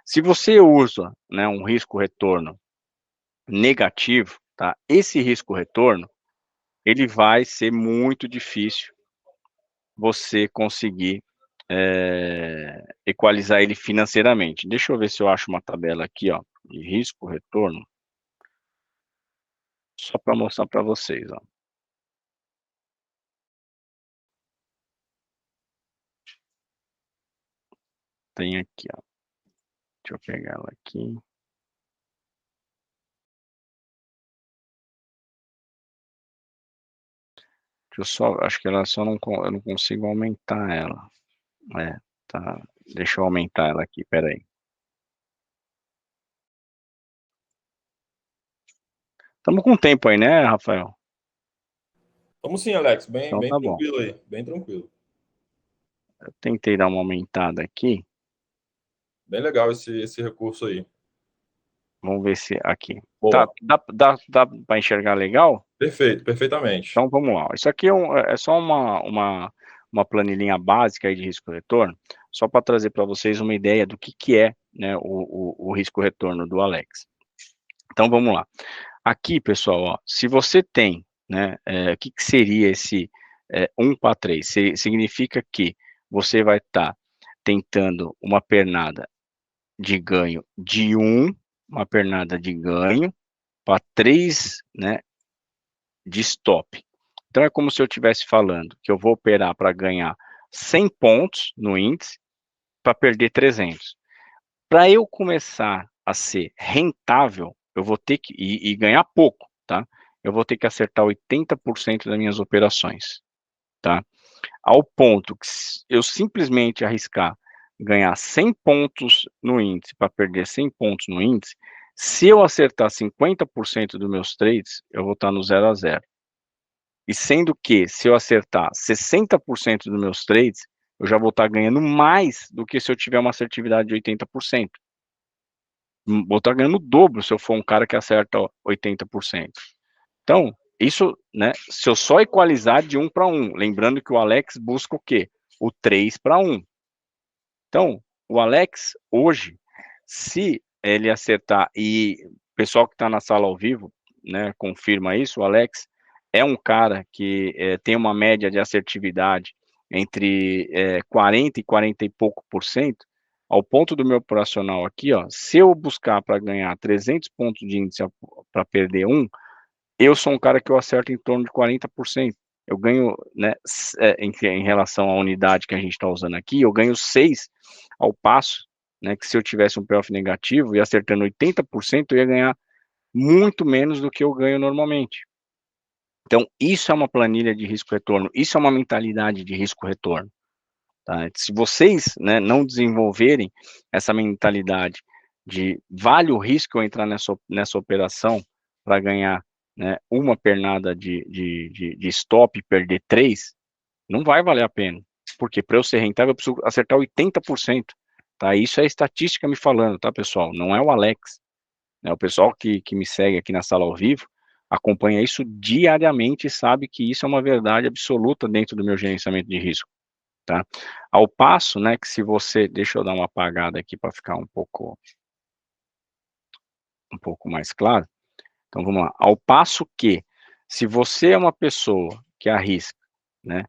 S2: Se você usa, né, um risco-retorno negativo, tá? Esse risco-retorno, ele vai ser muito difícil você conseguir equalizar ele financeiramente. Deixa eu ver se eu acho uma tabela aqui, ó, de risco, retorno, só para mostrar para vocês, ó. tem aqui, ó. Deixa eu pegar ela aqui. Acho que ela só não, eu não consigo aumentar ela. Tá. Deixa eu aumentar ela aqui, peraí. Estamos com tempo aí, né, Rafael?
S1: Vamos sim, Alex,
S2: Então
S1: bem
S2: tá bom.
S1: tranquilo aí, bem tranquilo.
S2: Eu tentei dar uma aumentada aqui.
S1: Bem legal esse recurso aí.
S2: Vamos ver se aqui. Tá,
S1: Boa.
S2: dá para enxergar legal?
S1: Perfeito, perfeitamente.
S2: Então vamos lá. Isso aqui é só uma planilhinha básica aí de risco-retorno, só para trazer para vocês uma ideia do que é, né, o risco-retorno do Alex. Então vamos lá. Aqui, pessoal, ó, se você tem, né, o que seria esse 1 para 3? Significa que você vai estar tentando uma pernada de ganho de 1, uma pernada de ganho, para 3, né, de stop. Então é como se eu estivesse falando que eu vou operar para ganhar 100 pontos no índice para perder 300. Para eu começar a ser rentável, eu vou ter que e ganhar pouco, tá? Eu vou ter que acertar 80% das minhas operações, tá? Ao ponto que eu simplesmente arriscar ganhar 100 pontos no índice para perder 100 pontos no índice, se eu acertar 50% dos meus trades, eu vou estar no 0 a 0. E sendo que, se eu acertar 60% dos meus trades, eu já vou estar ganhando mais do que se eu tiver uma assertividade de 80%. Vou estar ganhando o dobro se eu for um cara que acerta 80%. Então, isso, né, se eu só equalizar de 1 para 1, lembrando que o Alex busca o quê? O 3 para 1. Então, o Alex, hoje, se ele acertar, e o pessoal que está na sala ao vivo, né, confirma isso, o Alex é um cara que tem uma média de assertividade entre 40 e 40 e pouco por cento, ao ponto do meu operacional aqui, ó, se eu buscar para ganhar 300 pontos de índice para perder 1, eu sou um cara que eu acerto em torno de 40%. Eu ganho, né, em relação à unidade que a gente está usando aqui, eu ganho 6 ao passo, né, que se eu tivesse um payoff negativo e acertando 80%, eu ia ganhar muito menos do que eu ganho normalmente. Então, isso é uma planilha de risco-retorno, isso é uma mentalidade de risco-retorno. Tá? Se vocês, né, não desenvolverem essa mentalidade de vale o risco eu entrar nessa operação para ganhar, né, uma pernada de stop e perder 3, não vai valer a pena. Porque para eu ser rentável eu preciso acertar 80%. Tá? Isso é a estatística me falando, tá, pessoal? Não é o Alex. Né? O pessoal que me segue aqui na sala ao vivo acompanha isso diariamente e sabe que isso é uma verdade absoluta dentro do meu gerenciamento de risco. Tá? Ao passo, né, que se você, deixa eu dar uma apagada aqui para ficar um pouco mais claro. Então vamos lá. Ao passo que, se você é uma pessoa que arrisca, né,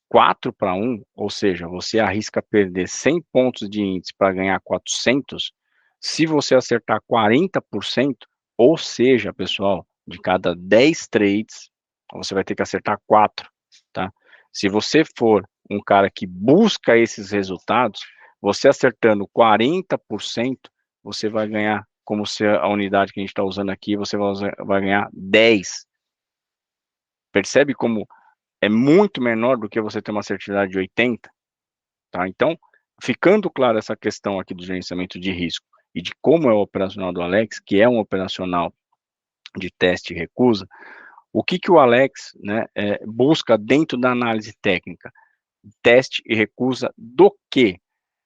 S2: 4 para 1, ou seja, você arrisca perder 100 pontos de índice para ganhar 400, se você acertar 40%, ou seja, pessoal, de cada 10 trades, você vai ter que acertar 4, tá? Se você for um cara que busca esses resultados, você acertando 40%, você vai ganhar, como se a unidade que a gente está usando aqui, você vai ganhar 10. Percebe como é muito menor do que você ter uma assertividade de 80, tá? Então, ficando claro essa questão aqui do gerenciamento de risco e de como é o operacional do Alex, que é um operacional de teste e recusa, o que o Alex, né, busca dentro da análise técnica? Teste e recusa do quê?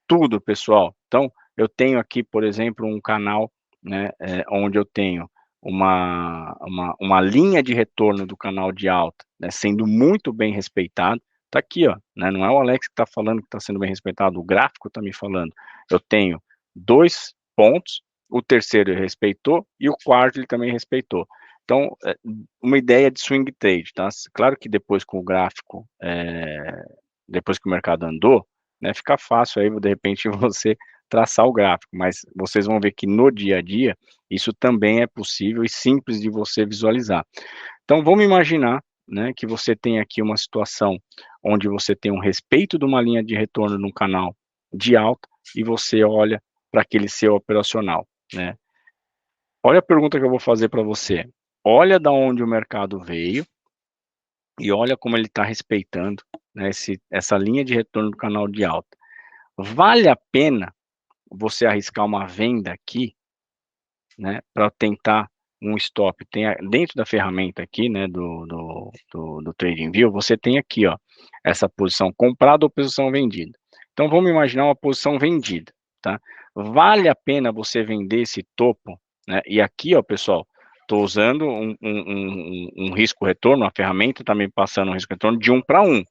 S2: Tudo, pessoal. Então, eu tenho aqui, por exemplo, um canal, né, onde eu tenho uma linha de retorno do canal de alta, né, sendo muito bem respeitado. Está aqui, ó, né, não é o Alex que está falando que está sendo bem respeitado, o gráfico está me falando. Eu tenho 2 pontos, o terceiro ele respeitou e o quarto ele também respeitou. Então, uma ideia de swing trade, tá? Claro que depois com o gráfico, depois que o mercado andou, né, fica fácil aí, de repente, você traçar o gráfico, mas vocês vão ver que no dia a dia, isso também é possível e simples de você visualizar. Então, vamos imaginar, né, que você tem aqui uma situação onde você tem um respeito de uma linha de retorno no canal de alta e você olha para aquele seu operacional, né? Olha a pergunta que eu vou fazer para você. Olha da onde o mercado veio e olha como ele está respeitando, né, essa linha de retorno do canal de alta. Vale a pena você arriscar uma venda aqui, né, para tentar um stop? Dentro da ferramenta aqui, né, do TradingView, você tem aqui, ó, essa posição comprada ou posição vendida. Então vamos imaginar uma posição vendida, tá? Vale a pena você vender esse topo, né? E aqui, ó, pessoal, estou usando um risco-retorno, a ferramenta está me passando um risco-retorno de 1 para 1,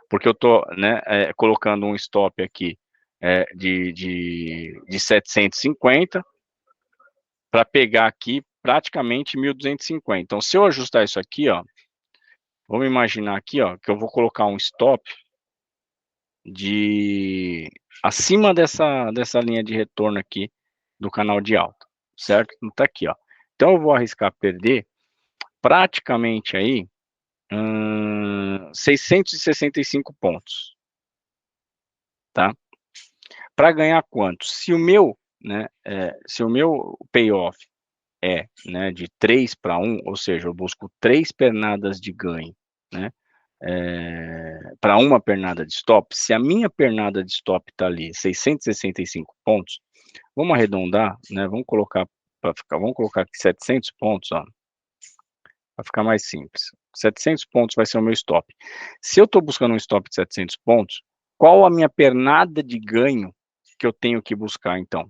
S2: porque eu estou, né, colocando um stop aqui de 750 para pegar aqui praticamente 1.250. Então, se eu ajustar isso aqui, ó, vamos imaginar aqui, ó, que eu vou colocar um stop de acima dessa linha de retorno aqui do canal de alta, certo? Então, tá aqui, ó. Então, eu vou arriscar perder praticamente aí 665 pontos, tá? Para ganhar quanto? Se o meu, né, se o meu payoff né, de 3 para 1, ou seja, eu busco 3 pernadas de ganho, né, para uma pernada de stop, se a minha pernada de stop está ali, 665 pontos, vamos arredondar, né, vamos colocar aqui 700 pontos, ó, para ficar mais simples. 700 pontos vai ser o meu stop. Se eu estou buscando um stop de 700 pontos, qual a minha pernada de ganho que eu tenho que buscar, então?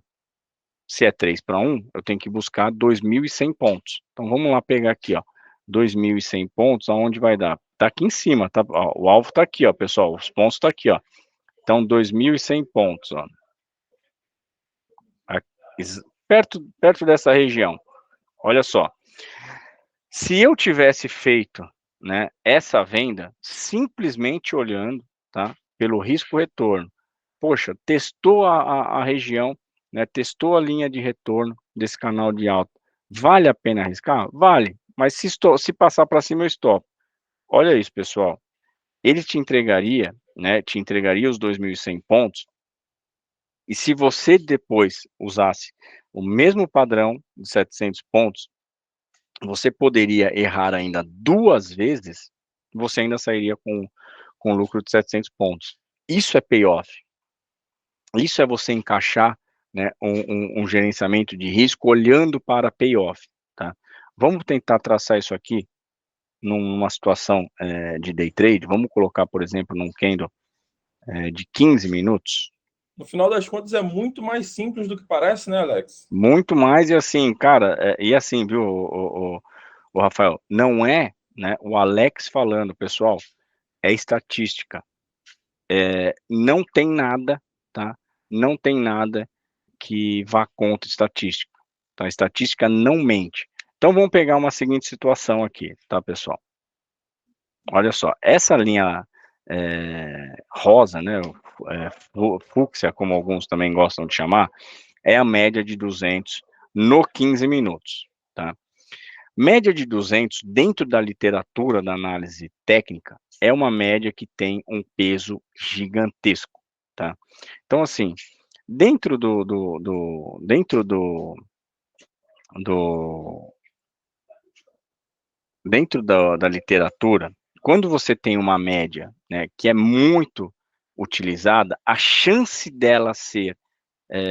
S2: Se é 3 para 1, eu tenho que buscar 2.100 pontos. Então, vamos lá pegar aqui, ó, 2.100 pontos, aonde vai dar? Tá aqui em cima, tá? Ó, o alvo tá aqui, ó, pessoal, os pontos tá aqui, ó. Então, 2.100 pontos, ó. Aqui, perto dessa região. Olha só. Se eu tivesse feito, né, essa venda, simplesmente olhando, tá, pelo risco-retorno, poxa, testou a região, né, testou a linha de retorno desse canal de alta, vale a pena arriscar? Vale, mas se passar para cima eu stop. Olha isso, pessoal, ele te entregaria, né, os 2.100 pontos, e se você depois usasse o mesmo padrão de 700 pontos, você poderia errar ainda 2 vezes, você ainda sairia com lucro de 700 pontos. Isso é payoff. Isso é você encaixar, né, um gerenciamento de risco olhando para payoff, tá? Vamos tentar traçar isso aqui numa situação de day trade. Vamos colocar, por exemplo, num candle de 15 minutos.
S1: No final das contas, é muito mais simples do que parece, né, Alex?
S2: Muito mais, e assim, cara, e assim, viu, o Rafael, não é, né, o Alex falando, pessoal, é estatística. Não tem nada, tá? Não tem nada que vá contra estatística, tá? A estatística não mente. Então vamos pegar uma seguinte situação aqui, tá, pessoal? Olha só, essa linha rosa, né, fúcsia, como alguns também gostam de chamar, é a média de 200 no 15 minutos, tá? Média de 200 dentro da literatura da análise técnica é uma média que tem um peso gigantesco, tá? Então, assim, dentro da literatura, quando você tem uma média, né, que é muito utilizada, a chance dela ser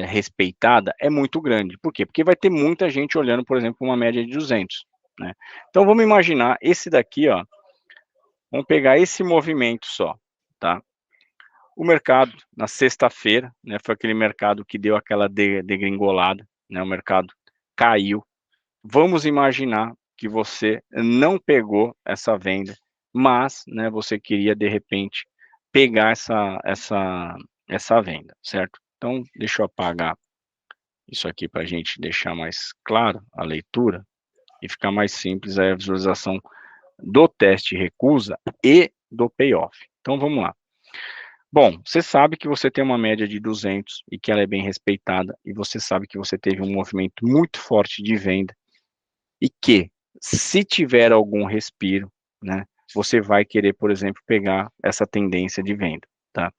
S2: respeitada é muito grande. Por quê? Porque vai ter muita gente olhando, por exemplo, uma média de 200, né? Então, vamos imaginar esse daqui, ó, vamos pegar esse movimento só, tá? O mercado, na sexta-feira, né, foi aquele mercado que deu aquela degringolada, né, o mercado caiu. Vamos imaginar que você não pegou essa venda, mas, né, você queria, de repente, pegar essa venda, certo? Então, deixa eu apagar isso aqui para a gente deixar mais claro a leitura e ficar mais simples a visualização do teste recusa e do payoff. Então, vamos lá. Bom, você sabe que você tem uma média de 200 e que ela é bem respeitada, e você sabe que você teve um movimento muito forte de venda, e que, se tiver algum respiro, né, você vai querer, por exemplo, pegar essa tendência de venda, tá?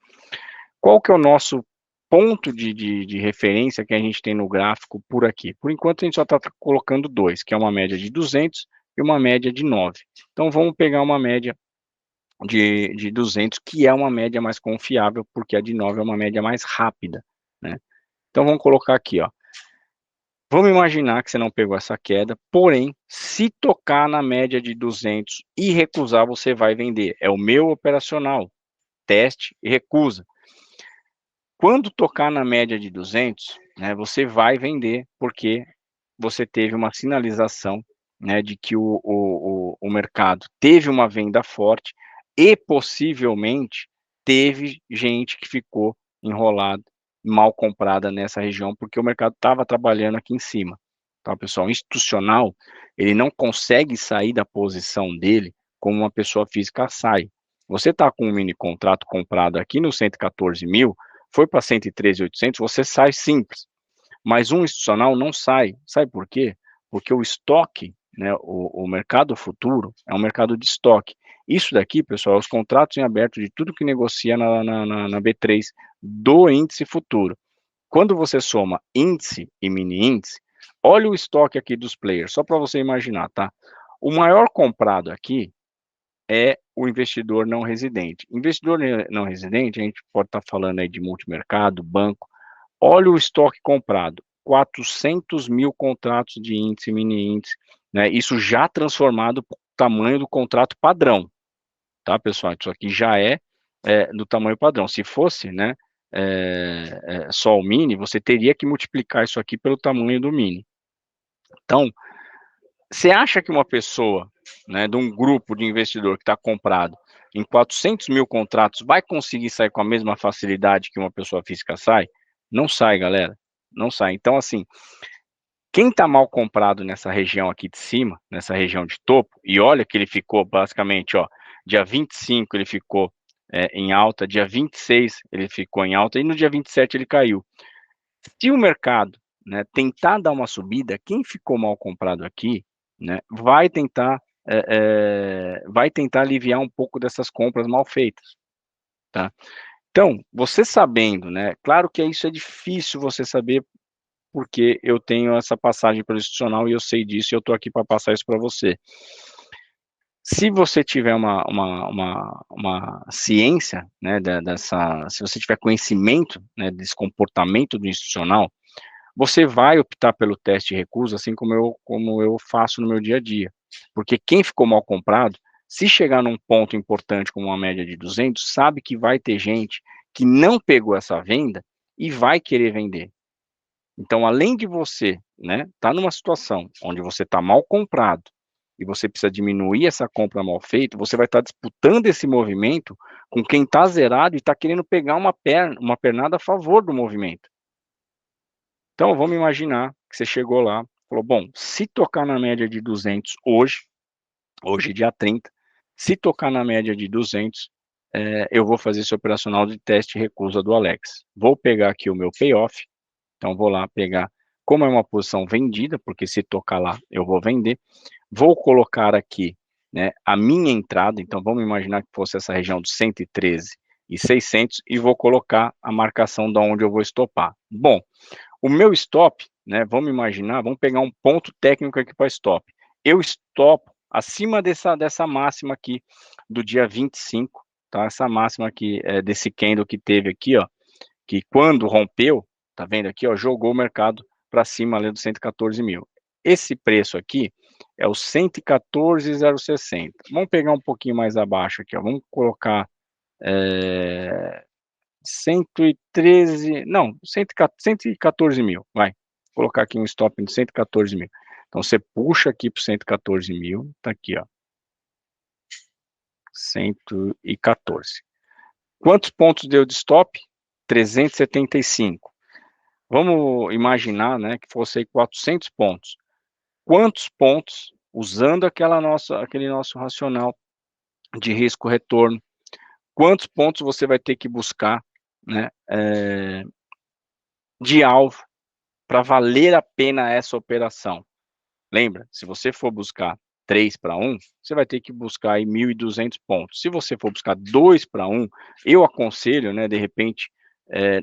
S2: Qual que é o nosso ponto de referência que a gente tem no gráfico por aqui. Por enquanto, a gente só está colocando 2, que é uma média de 200 e uma média de 9. Então, vamos pegar uma média de 200, que é uma média mais confiável, porque a de 9 é uma média mais rápida, né? Então, vamos colocar aqui, ó. Vamos imaginar que você não pegou essa queda, porém, se tocar na média de 200 e recusar, você vai vender. É o meu operacional. Teste e recusa. Quando tocar na média de 200, né, você vai vender, porque você teve uma sinalização, né, de que o mercado teve uma venda forte e possivelmente teve gente que ficou enrolada, mal comprada nessa região, porque o mercado estava trabalhando aqui em cima. Tá, pessoal? Institucional, ele não consegue sair da posição dele como uma pessoa física sai. Você está com um mini contrato comprado aqui no 114 mil, foi para 113.800, você sai simples. Mas um institucional não sai. Sabe por quê? Porque o estoque, né, o mercado futuro é um mercado de estoque. Isso daqui, pessoal, é os contratos em aberto de tudo que negocia na B3 do índice futuro. Quando você soma índice e mini índice, olha o estoque aqui dos players, só para você imaginar, tá? O maior comprado aqui é o investidor não residente. Investidor não residente, a gente pode estar falando aí de multimercado, banco. Olha o estoque comprado, 400 mil contratos de índice, mini índice, né? Isso já transformado para o tamanho do contrato padrão, tá, pessoal? Isso aqui já é do tamanho padrão. Se fosse, né, só o mini, você teria que multiplicar isso aqui pelo tamanho do mini. Então, você acha que uma pessoa, né, de um grupo de investidor que está comprado em 400 mil contratos vai conseguir sair com a mesma facilidade que uma pessoa física sai? Não sai, galera. Não sai. Então, assim, quem está mal comprado nessa região aqui de cima, nessa região de topo, e olha que ele ficou basicamente, ó, dia 25 ele ficou em alta, dia 26 ele ficou em alta, e no dia 27 ele caiu. Se o mercado, né, tentar dar uma subida, quem ficou mal comprado aqui, né, vai tentar aliviar um pouco dessas compras mal feitas, tá? Então, você sabendo, né, claro que isso é difícil você saber, porque eu tenho essa passagem pelo institucional e eu sei disso e eu estou aqui para passar isso para você. Se você tiver uma ciência, né, se você tiver conhecimento, né, desse comportamento do institucional, você vai optar pelo teste de recusa, assim como eu faço no meu dia a dia. Porque quem ficou mal comprado, se chegar num ponto importante como uma média de 200, sabe que vai ter gente que não pegou essa venda e vai querer vender. Então, além de você, né, tá numa situação onde você está mal comprado e você precisa diminuir essa compra mal feita, você vai estar disputando esse movimento com quem está zerado e está querendo pegar uma pernada a favor do movimento. Então, vamos imaginar que você chegou lá, falou, bom, se tocar na média de 200 hoje dia 30, se tocar na média de 200, eu vou fazer esse operacional de teste e recusa do Alex. Vou pegar aqui o meu payoff, então vou lá pegar, como é uma posição vendida, porque se tocar lá eu vou vender, vou colocar aqui, né, a minha entrada, então vamos imaginar que fosse essa região de 113.600 e vou colocar a marcação de onde eu vou estopar. Bom, o meu stop, né, vamos imaginar, vamos pegar um ponto técnico aqui para stop. Eu estopo acima dessa máxima aqui do dia 25, tá? Essa máxima aqui desse candle que teve aqui, ó, que quando rompeu, tá vendo aqui, ó, jogou o mercado para cima ali dos 114 mil. Esse preço aqui é o 114.060. Vamos pegar um pouquinho mais abaixo aqui, ó, vamos colocar 113, não, 114 mil, vai. Vou colocar aqui um stop de 114 mil. Então, você puxa aqui para 114 mil, tá aqui, ó. 114. Quantos pontos deu de stop? 375. Vamos imaginar, né, que fosse aí 400 pontos. Quantos pontos, usando aquele nosso racional de risco-retorno, quantos pontos você vai ter que buscar, né, de alvo para valer a pena essa operação? Lembra, se você for buscar 3 para 1, você vai ter que buscar aí 1.200 pontos. Se você for buscar 2 para 1, eu aconselho, né, de repente,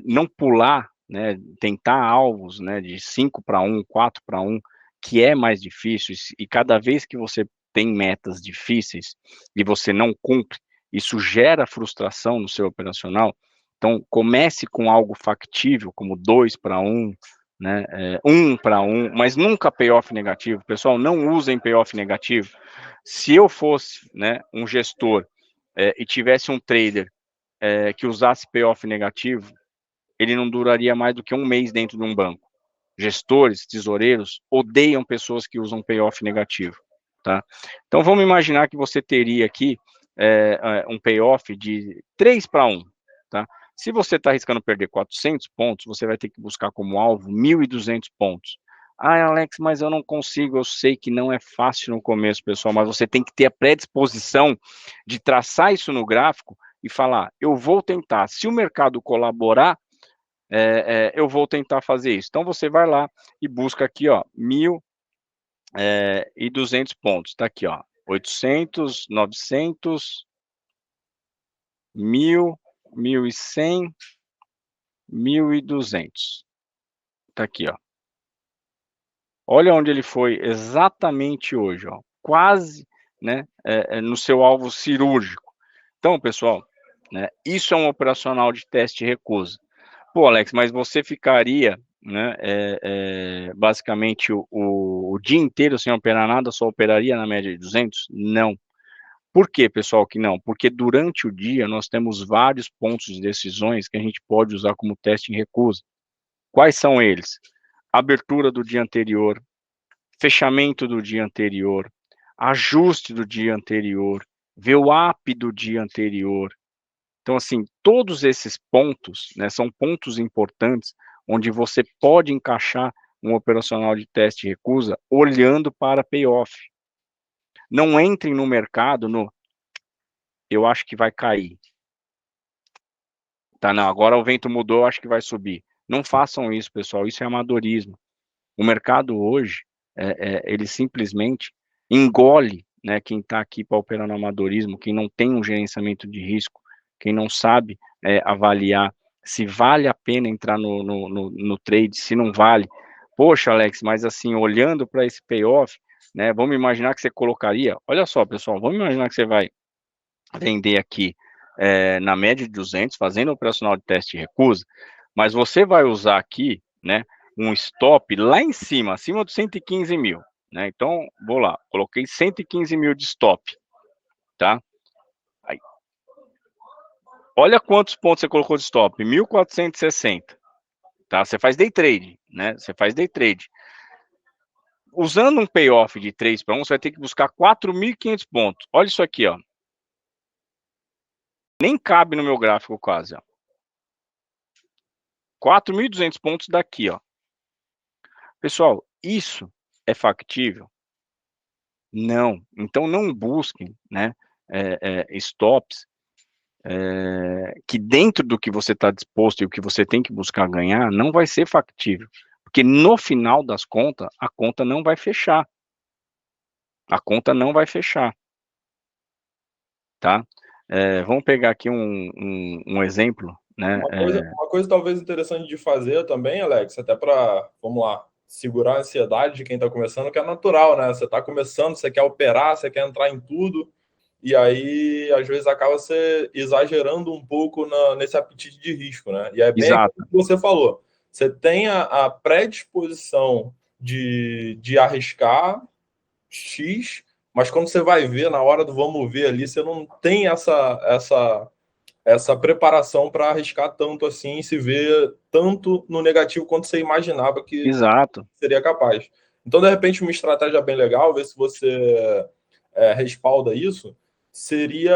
S2: não pular, né, tentar alvos, né, de 5-1, 4-1, que é mais difícil, e cada vez que você tem metas difíceis e você não cumpre, isso gera frustração no seu operacional. Então, comece com algo factível, como 2-1, né, 1-1, mas nunca payoff negativo. Pessoal, não usem payoff negativo. Se eu fosse, né, um gestor e tivesse um trader que usasse payoff negativo, ele não duraria mais do que um mês dentro de um banco. Gestores, tesoureiros, odeiam pessoas que usam payoff negativo, tá? Então, vamos imaginar que você teria aqui um payoff de 3-1, tá? Se você está arriscando perder 400 pontos, você vai ter que buscar como alvo 1.200 pontos. Ah, Alex, mas eu não consigo, eu sei que não é fácil no começo, pessoal, mas você tem que ter a predisposição de traçar isso no gráfico e falar, eu vou tentar, se o mercado colaborar, eu vou tentar fazer isso. Então, você vai lá e busca aqui, ó, 1.200 pontos. Tá aqui, ó, 800, 900, 1.000, 1.100, 1.200. Tá aqui, ó. Olha onde ele foi exatamente hoje, ó. Quase, né, no seu alvo cirúrgico. Então, pessoal, né, isso é um operacional de teste e recusa. Pô, Alex, mas você ficaria, né, basicamente o dia inteiro sem operar nada, só operaria na média de 200? Não. Por que, pessoal, que não? Porque durante o dia nós temos vários pontos de decisões que a gente pode usar como teste em recusa. Quais são eles? Abertura do dia anterior, fechamento do dia anterior, ajuste do dia anterior, VWAP do dia anterior. Então, assim, todos esses pontos, né, são pontos importantes onde você pode encaixar um operacional de teste e recusa olhando para payoff. Não entrem no mercado eu acho que vai cair. Tá, não, agora o vento mudou, eu acho que vai subir. Não façam isso, pessoal, isso é amadorismo. O mercado hoje, ele simplesmente engole, né, quem está aqui para operar no amadorismo, quem não tem um gerenciamento de risco, quem não sabe avaliar se vale a pena entrar no trade, se não vale. Poxa, Alex, mas assim, olhando para esse payoff, né, vamos imaginar que você colocaria, olha só, pessoal, vamos imaginar que você vai vender aqui na média de 200, fazendo operacional de teste e recusa, mas você vai usar aqui, né, um stop lá em cima, acima dos 115 mil, né? Então, vou lá, coloquei 115 mil de stop, tá? Aí, olha quantos pontos você colocou de stop, 1.460, tá? Você faz day trade, né? Você faz day trade. Usando um payoff de 3-1, você vai ter que buscar 4.500 pontos. Olha isso aqui, ó. Nem cabe no meu gráfico quase, ó. 4.200 pontos daqui, ó. Pessoal, isso é factível? Não. Então não busquem, né, stops que dentro do que você está disposto e o que você tem que buscar ganhar, não vai ser factível. Porque no final das contas, a conta não vai fechar. A conta não vai fechar. Tá? Vamos pegar aqui um exemplo, né?
S1: Uma coisa talvez interessante de fazer também, Alex, até para, vamos lá, segurar a ansiedade de quem está começando, que é natural, né? Você está começando, você quer operar, você quer entrar em tudo, e aí, às vezes, acaba você exagerando um pouco nesse apetite de risco, né? E é bem
S2: Exato.
S1: aquilo que você falou. Você tem a predisposição de arriscar X, mas quando você vai ver, na hora do vamos ver ali, você não tem essa preparação para arriscar tanto assim e se ver tanto no negativo quanto você imaginava que
S2: Exato.
S1: seria capaz. Então, de repente, uma estratégia bem legal, ver se você respalda isso, seria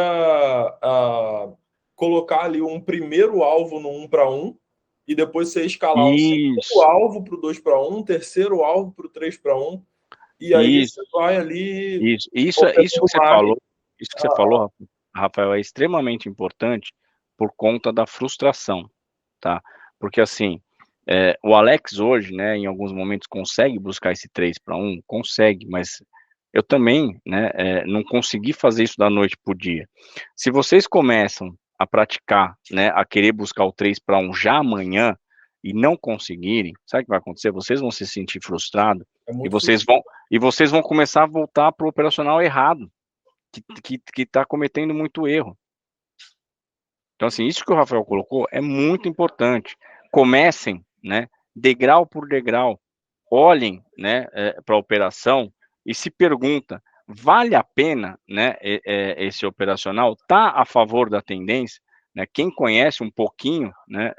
S1: colocar ali um primeiro alvo no 1-1 e depois você escalar um segundo
S2: Isso.
S1: alvo para o 2-1, um terceiro alvo para o 3-1, e aí
S2: Isso.
S1: você vai ali
S2: Isso que
S1: operando
S2: você
S1: mais.
S2: falou, Rafael, é extremamente importante por conta da frustração, tá? Porque assim, o Alex hoje, né, em alguns momentos consegue buscar esse 3-1, consegue, mas eu também, né, não consegui fazer isso da noite pro dia. Se vocês começam a praticar, né, a querer buscar o 3 para 1 já amanhã e não conseguirem, sabe o que vai acontecer? Vocês vão se sentir frustrados
S1: É
S2: e
S1: muito
S2: vocês vão começar a voltar para o operacional errado, que está cometendo muito erro. Então, assim, isso que o Rafael colocou é muito importante. Comecem, né, degrau por degrau, olhem, né, para a operação e se pergunta, vale a pena, né, esse operacional? Tá a favor da tendência? Né? Quem conhece um pouquinho, né,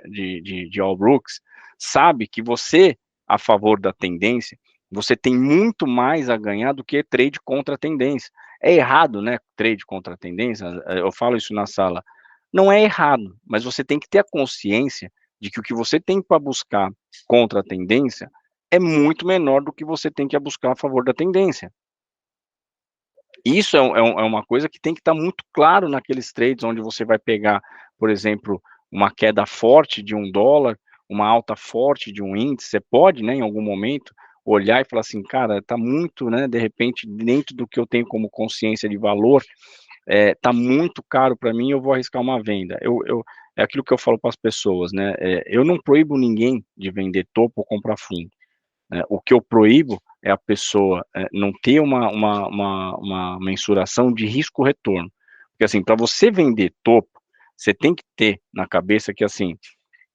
S2: de All Brooks sabe que você, a favor da tendência, você tem muito mais a ganhar do que trade contra a tendência. É errado, né, trade contra a tendência? Eu falo isso na sala. Não é errado, mas você tem que ter a consciência de que o que você tem para buscar contra a tendência é muito menor do que você tem que buscar a favor da tendência. Isso é uma coisa que tem que estar muito claro naqueles trades onde você vai pegar, por exemplo, uma queda forte de $1, uma alta forte de um índice. Você pode, né, em algum momento, olhar e falar assim, cara, está muito, né, de repente, dentro do que eu tenho como consciência de valor, tá muito caro para mim, eu vou arriscar uma venda. É aquilo que eu falo para as pessoas, né? Eu não proíbo ninguém de vender topo ou comprar fundo. Né? O que eu proíbo é a pessoa não ter uma mensuração de risco-retorno. Porque, assim, para você vender topo, você tem que ter na cabeça que, assim,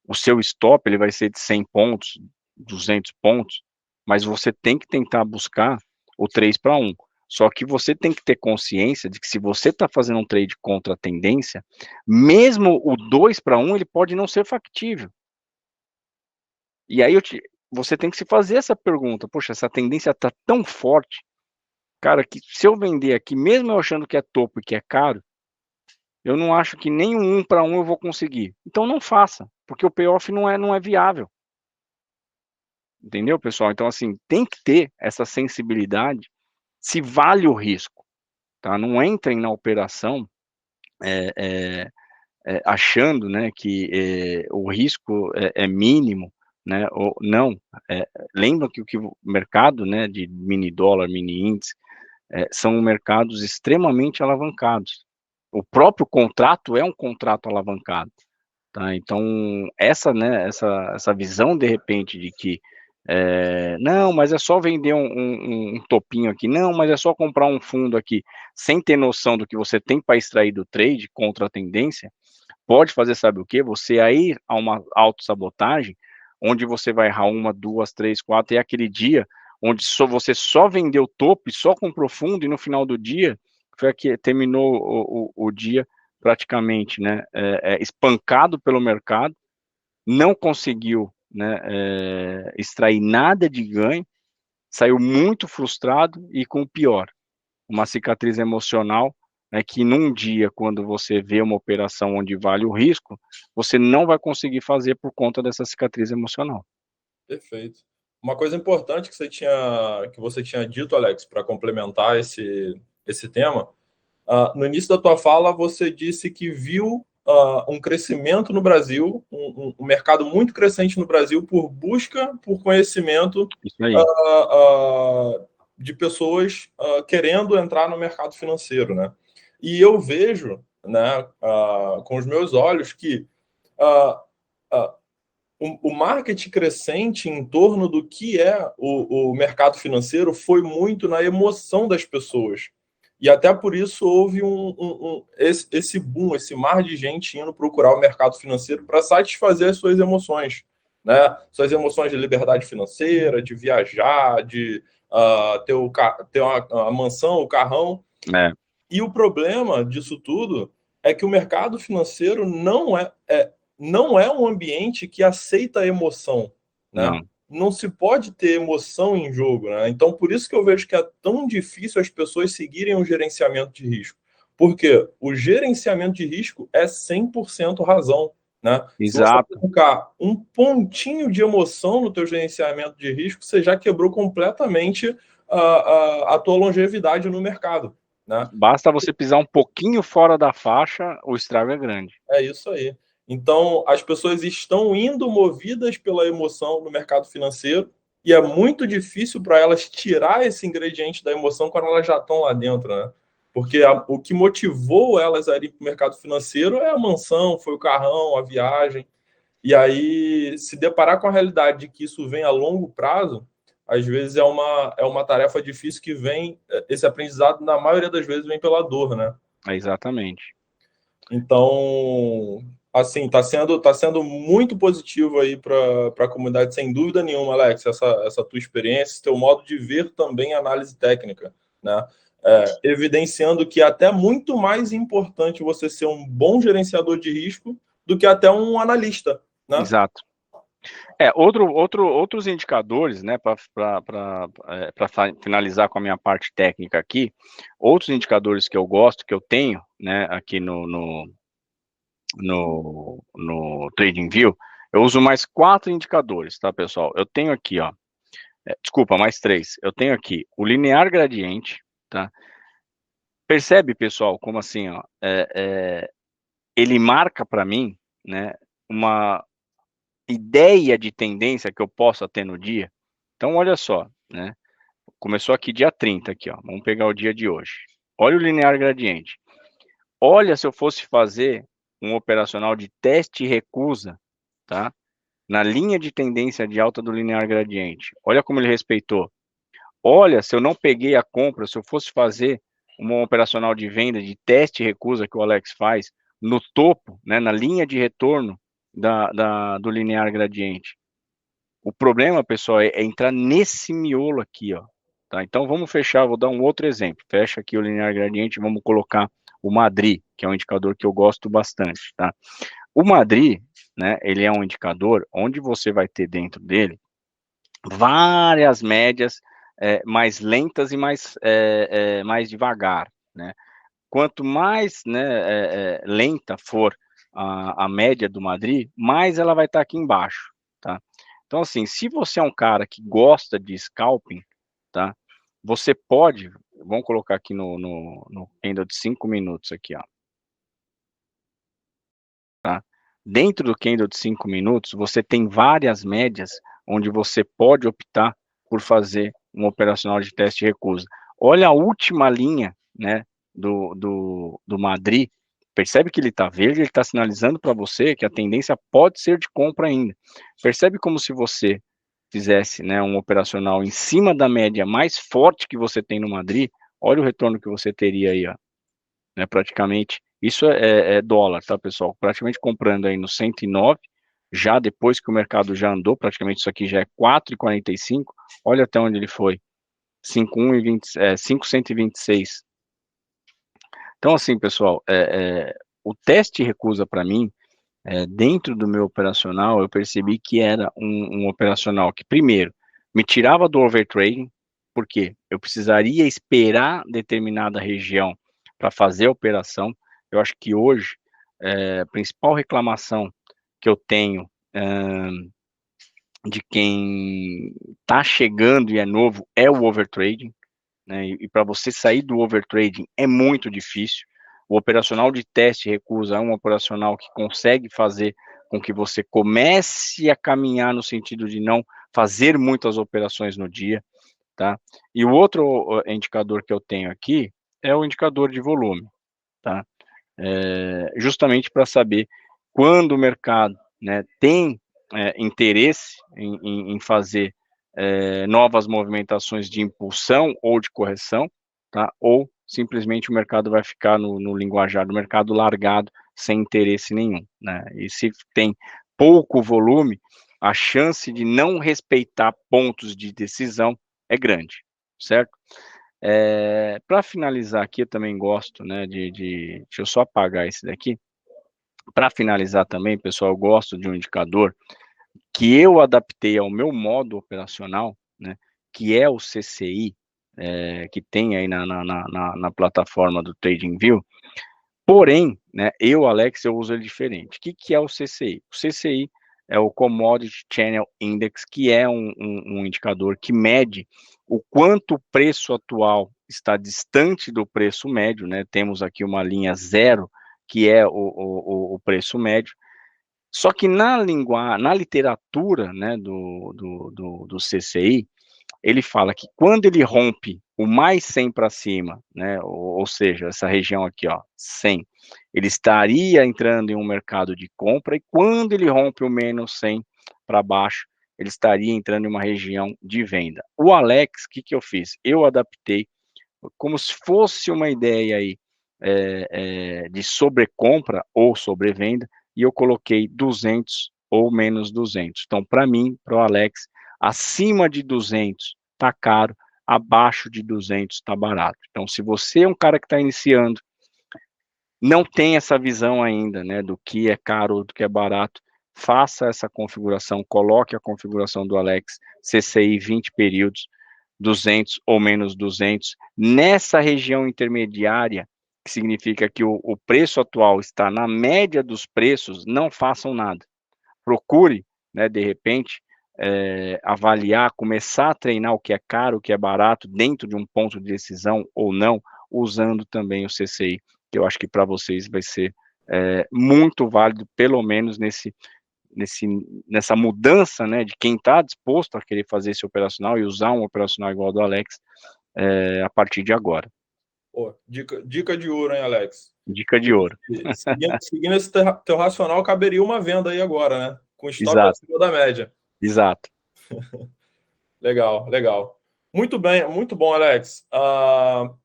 S2: o seu stop ele vai ser de 100 pontos, 200 pontos, mas você tem que tentar buscar o 3 para 1. Só que você tem que ter consciência de que se você está fazendo um trade contra a tendência, mesmo o 2 para 1, ele pode não ser factível. E aí você tem que se fazer essa pergunta, poxa, essa tendência está tão forte, cara, que se eu vender aqui, mesmo eu achando que é topo e que é caro, eu não acho que nem um 1 para 1 eu vou conseguir. Então não faça, porque o payoff não é viável. Entendeu, pessoal? Então, assim, tem que ter essa sensibilidade se vale o risco, tá? Não entrem na operação achando, né, que o risco é mínimo, né? Ou não. Lembra que o mercado, né, de mini dólar, mini índice, são mercados extremamente alavancados. O próprio contrato é um contrato alavancado, tá? Então essa visão de repente de que não, mas é só vender um topinho aqui, não, mas é só comprar um fundo aqui, sem ter noção do que você tem para extrair do trade contra a tendência, pode fazer, sabe o quê? Você aí a uma autossabotagem, onde você vai errar 1, 2, 3, 4, e é aquele dia onde você só vendeu topo e só comprou fundo, e no final do dia, foi que terminou o dia praticamente, né, espancado pelo mercado, não conseguiu, né, extrair nada de ganho, saiu muito frustrado e com o pior, uma cicatriz emocional, né, que num dia, quando você vê uma operação onde vale o risco, você não vai conseguir fazer por conta dessa cicatriz emocional.
S1: Perfeito. Uma coisa importante que você tinha dito, Alex, para complementar esse tema, no início da tua fala, você disse que viu um crescimento no Brasil, um mercado muito crescente no Brasil por busca por conhecimento
S2: Isso aí.
S1: de pessoas querendo entrar no mercado financeiro, né? E eu vejo, né, com os meus olhos que uh, uh, o marketing crescente em torno do que é o mercado financeiro foi muito na emoção das pessoas. E até por isso houve esse boom, esse mar de gente indo procurar o mercado financeiro para satisfazer as suas emoções. Né? Suas emoções de liberdade financeira, de viajar, de ter uma mansão, o carrão.
S2: É.
S1: E o problema disso tudo é que o mercado financeiro não é um ambiente que aceita a emoção, né?
S2: Não.
S1: Não se pode ter emoção em jogo, né? Então, por isso que eu vejo que é tão difícil as pessoas seguirem o gerenciamento de risco. Porque o gerenciamento de risco é 100% razão, né? Se você
S2: Exato.
S1: colocar um pontinho de emoção no teu gerenciamento de risco, você já quebrou completamente a tua longevidade no mercado, né?
S2: Basta você pisar um pouquinho fora da faixa, o estrago é grande.
S1: É isso aí. Então, as pessoas estão indo movidas pela emoção no mercado financeiro e é muito difícil para elas tirar esse ingrediente da emoção quando elas já estão lá dentro, né? Porque o que motivou elas a irem para o mercado financeiro é a mansão, foi o carrão, a viagem. E aí, se deparar com a realidade de que isso vem a longo prazo, às vezes é uma tarefa difícil que vem, esse aprendizado, na maioria das vezes, vem pela dor, né?
S2: Exatamente.
S1: Então, assim, tá sendo muito positivo aí para a comunidade, sem dúvida nenhuma, Alex, essa tua experiência, esse teu modo de ver também a análise técnica, né? Evidenciando que é até muito mais importante você ser um bom gerenciador de risco do que até um analista, né?
S2: Exato. Outros indicadores, né, para finalizar com a minha parte técnica aqui, outros indicadores que eu gosto, que eu tenho, né, aqui no TradingView, eu uso mais 4 indicadores, tá, pessoal? Eu tenho aqui, ó, desculpa, mais 3. Eu tenho aqui o linear gradiente, tá? Percebe, pessoal, como assim, ó, ele marca para mim, né, uma ideia de tendência que eu possa ter no dia. Então, olha só, né? Começou aqui dia 30, aqui, ó. Vamos pegar o dia de hoje. Olha o linear gradiente. Olha se eu fosse fazer um operacional de teste e recusa, tá? Na linha de tendência de alta do linear gradiente. Olha como ele respeitou. Olha, se eu não peguei a compra, se eu fosse fazer uma operacional de venda de teste e recusa que o Alex faz no topo, né, na linha de retorno do linear gradiente. O problema, pessoal, é entrar nesse miolo aqui, ó. Tá? Então vamos fechar, vou dar um outro exemplo. Fecha aqui o linear gradiente, vamos colocar o Madrid, que é um indicador que eu gosto bastante, tá? O Madrid, né, ele é um indicador onde você vai ter dentro dele várias médias mais lentas e mais devagar, né? Quanto mais, né, lenta for a média do Madrid, mais ela vai estar aqui embaixo, tá? Então, assim, se você é um cara que gosta de scalping, tá? Você pode, vamos colocar aqui no candle de 5 minutos aqui, ó. Tá? Dentro do candle de 5 minutos, você tem várias médias onde você pode optar por fazer um operacional de teste e recusa. Olha a última linha, né, do Madrid. Percebe que ele está verde, ele está sinalizando para você que a tendência pode ser de compra ainda. Percebe como se você fizesse, né, um operacional em cima da média mais forte que você tem no Madrid, olha o retorno que você teria aí, ó, né, praticamente. Isso é dólar, tá, pessoal? Praticamente comprando aí no 109, já depois que o mercado já andou, praticamente isso aqui já é 4,45. Olha até onde ele foi, 5,126. Então, assim, pessoal, o teste recusa para mim, dentro do meu operacional, eu percebi que era um operacional que, primeiro, me tirava do overtrading, porque eu precisaria esperar determinada região para fazer a operação. Eu acho que hoje, a principal reclamação que eu tenho de quem está chegando e é novo é o overtrading, né? E para você sair do overtrading é muito difícil. O operacional de teste e recusa é um operacional que consegue fazer com que você comece a caminhar no sentido de não fazer muitas operações no dia, tá? E o outro indicador que eu tenho aqui é o indicador de volume, tá? Justamente para saber quando o mercado, né, tem interesse em fazer novas movimentações de impulsão ou de correção, tá? Ou simplesmente o mercado vai ficar no linguajar do mercado largado, sem interesse nenhum, né? E se tem pouco volume, a chance de não respeitar pontos de decisão é grande, certo? Para finalizar aqui, eu também gosto, né, deixa eu só apagar esse daqui. Para finalizar também, pessoal, eu gosto de um indicador que eu adaptei ao meu modo operacional, né, que é o CCI, que tem aí na plataforma do TradingView. Porém, né, Alex, eu uso ele diferente. O que é o CCI? O CCI é o Commodity Channel Index, que é um indicador que mede o quanto o preço atual está distante do preço médio, né? Temos aqui uma linha zero, que é o preço médio. Só que na literatura, né, do CCI, ele fala que quando ele rompe o mais 100 para cima, né, ou seja, essa região aqui, ó, 100, ele estaria entrando em um mercado de compra, e quando ele rompe o menos 100 para baixo, ele estaria entrando em uma região de venda. O Alex, o que que eu fiz? Eu adaptei como se fosse uma ideia aí de sobrecompra ou sobrevenda, e eu coloquei 200 ou menos 200. Então, para mim, para o Alex, acima de 200 está caro, abaixo de 200 está barato. Então, se você é um cara que está iniciando, não tem essa visão ainda, né, do que é caro, do que é barato, faça essa configuração, coloque a configuração do Alex, CCI 20 períodos, 200 ou menos 200, nessa região intermediária, que significa que o preço atual está na média dos preços, não façam nada. Procure, né, de repente, avaliar, começar a treinar o que é caro, o que é barato, dentro de um ponto de decisão ou não, usando também o CCI, que eu acho que para vocês vai ser muito válido, pelo menos nessa mudança, né, de quem está disposto a querer fazer esse operacional e usar um operacional igual ao do Alex a partir de agora.
S1: Pô, dica de ouro, hein, Alex?
S2: Dica de ouro.
S1: Seguindo esse teu racional, caberia uma venda aí agora, né? Com stop
S2: Exato,
S1: acima da média.
S2: exato.
S1: Legal, legal. Muito bem, muito bom, Alex.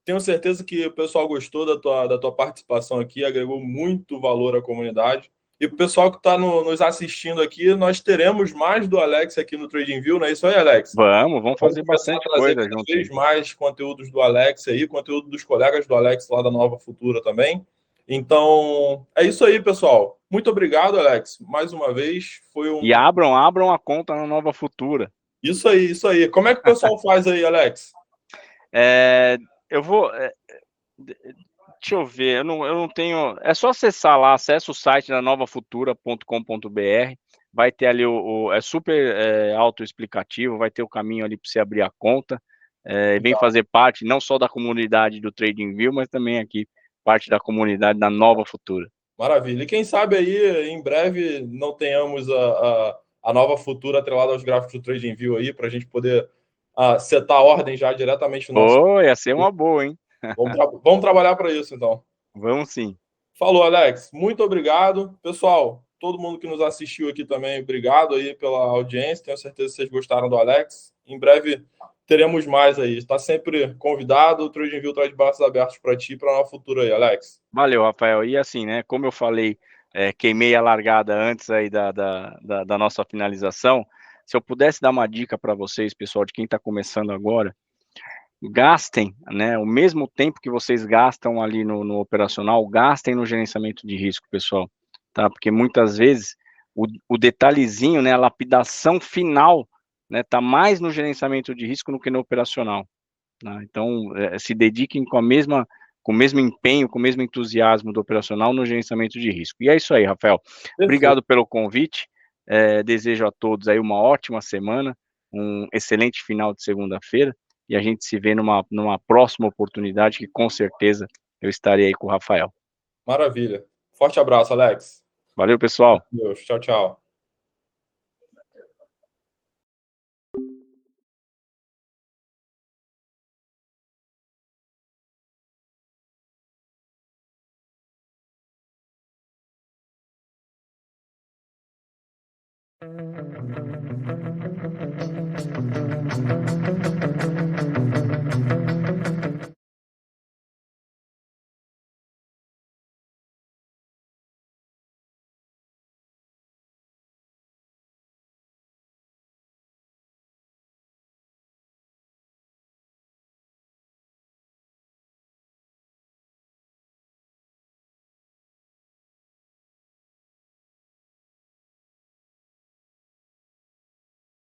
S1: Tenho certeza que o pessoal gostou da tua participação aqui, agregou muito valor à comunidade. E para o pessoal que está nos assistindo aqui, nós teremos mais do Alex aqui no TradingView, não é isso aí, Alex?
S2: Vamos
S1: Vamos
S2: fazer
S1: começar a
S2: bastante
S1: trazer
S2: coisa
S1: cada
S2: junto
S1: vez
S2: aí.
S1: mais conteúdos do Alex aí, conteúdo dos colegas do Alex lá da Nova Futura também. Então, é isso aí, pessoal. Muito obrigado, Alex. Mais uma vez, foi
S2: E
S1: um.
S2: abram a conta na Nova Futura.
S1: Isso aí, isso aí. Como é que o pessoal faz aí, Alex?
S2: Eu vou. Deixa eu ver, eu não tenho. É só acessar lá, acessa o site da novafutura.com.br. Vai ter ali é super autoexplicativo, vai ter o caminho ali para você abrir a conta. Vem fazer parte não só da comunidade do TradingView, mas também aqui parte da comunidade da Nova Futura.
S1: Maravilha. E quem sabe aí, em breve, não tenhamos a Nova Futura atrelada aos gráficos do TradingView aí, para a gente poder setar a ordem já diretamente no nosso.
S2: Ia ser uma boa, hein?
S1: Vamos trabalhar para isso, então.
S2: Vamos sim.
S1: Falou, Alex. Muito obrigado. Pessoal, todo mundo que nos assistiu aqui também, obrigado aí pela audiência. Tenho certeza que vocês gostaram do Alex. Em breve teremos mais aí. Está sempre convidado. O TradingView está de braços abertos para ti e para a Nova Futura aí, Alex.
S2: Valeu, Rafael. E assim, né? Como eu falei, queimei a largada antes aí da nossa finalização. Se eu pudesse dar uma dica para vocês, pessoal, de quem está começando agora, gastem, né? O mesmo tempo que vocês gastam ali no operacional, gastem no gerenciamento de risco, pessoal, tá? Porque muitas vezes o detalhezinho, né? A lapidação final, né? Tá mais no gerenciamento de risco do que no operacional. Tá? Então, se dediquem com o mesmo empenho, com o mesmo entusiasmo do operacional no gerenciamento de risco. E é isso aí, Rafael.
S1: Perfeito.
S2: Obrigado pelo convite. Desejo a todos aí uma ótima semana, um excelente final de segunda-feira, e a gente se vê numa próxima oportunidade que com certeza eu estarei aí com o Rafael.
S1: Maravilha. Forte abraço, Alex.
S2: Valeu, pessoal.
S1: Deus. Tchau, tchau.